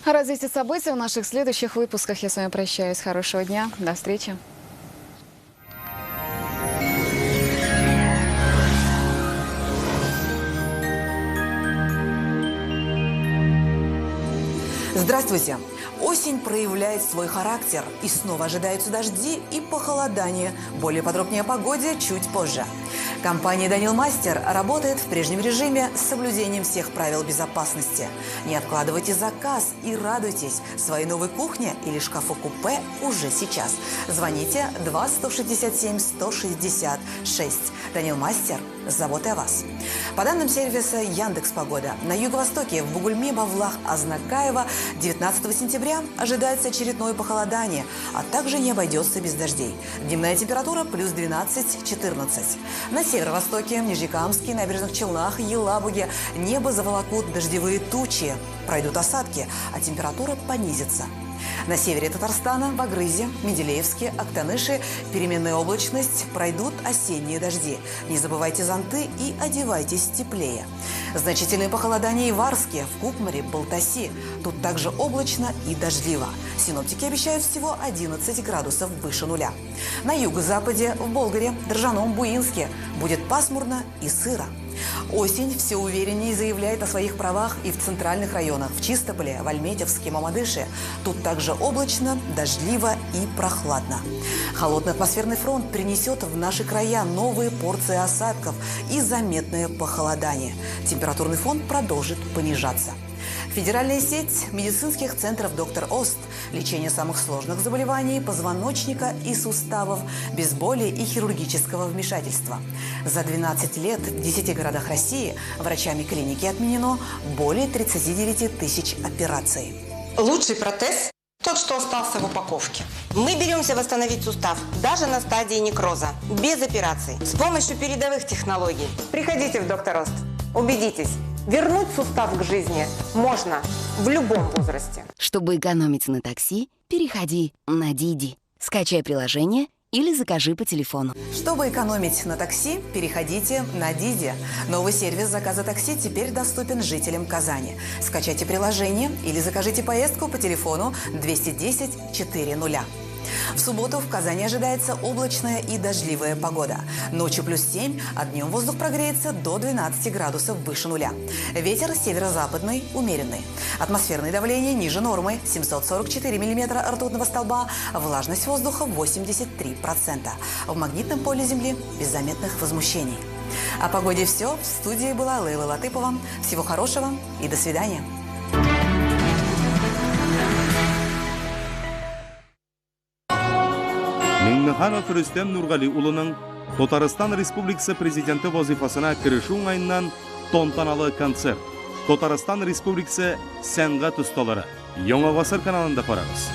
А ради этих событий в наших следующих выпусках я с вами прощаюсь. Хорошего дня. До встречи. Здравствуйте! Осень проявляет свой характер. И снова ожидаются дожди и похолодание. Более подробнее о погоде чуть позже. Компания «Данил Мастер» работает в прежнем режиме с соблюдением всех правил безопасности. Не откладывайте заказ и радуйтесь своей новой кухне или шкафу-купе уже сейчас. Звоните 2-167-166. «Данил Мастер» с заботой о вас. По данным сервиса «Яндекс.Погода», на юго-востоке в Бугульме, Бавлах, Азнакаево 19 сентября ожидается очередное похолодание, а также не обойдется без дождей. Дневная температура плюс 12-14. На северо-востоке, в Нижнекамске, Набережных Челнах, Елабуге небо заволокут дождевые тучи. Пройдут осадки, а температура понизится. На севере Татарстана, в Агрызе, Менделеевске, Актаныше переменная облачность, пройдут осенние дожди. Не забывайте зонты и одевайтесь теплее. Значительное похолодание и в Арске, в Кукмаре, Балтаси. Тут также облачно и дождливо. Синоптики обещают всего 11 градусов выше нуля. На юго-западе, в Болгаре, Држаном, Буинске будет пасмурно и сыро. Осень все увереннее заявляет о своих правах и в центральных районах, в Чистополе, в Альметьевске, Мамадыше. Тут также облачно, дождливо и прохладно. Холодный атмосферный фронт принесет в наши края новые порции осадков и заметное похолодание. Температурный фон продолжит понижаться. Федеральная сеть медицинских центров «Доктор Ост». Лечение самых сложных заболеваний позвоночника и суставов без боли и хирургического вмешательства. За 12 лет в 10 городах России врачами клиники отменено более 39 тысяч операций. Лучший протез – тот, что остался в упаковке. Мы беремся восстановить сустав даже на стадии некроза, без операций, с помощью передовых технологий. Приходите в «Доктор Ост». Убедитесь, Вернуть сустав к жизни можно в любом возрасте. Чтобы экономить на такси, переходи на Диди. Скачай приложение или закажи по телефону. Чтобы экономить на такси, переходите на Диди. Новый сервис заказа такси теперь доступен жителям Казани. Скачайте приложение или закажите поездку по телефону 210 400. В субботу в Казани ожидается облачная и дождливая погода. Ночью +7, а днем воздух прогреется до 12 градусов выше нуля. Ветер северо-западный, умеренный. Атмосферное давление ниже нормы, 744 миллиметра ртутного столба, влажность воздуха 83%. В магнитном поле Земли без заметных возмущений. О погоде все. В студии была Лейла Латыпова. Всего хорошего и до свидания. Миңнеханов Рөстем Нургали улының Татарстан Республикасы президенты вазифасына киришу уңайыннан тантаналы концерт. Татарстан Республикасы сәнгать осталары. Яңа гасыр каналында карагыз.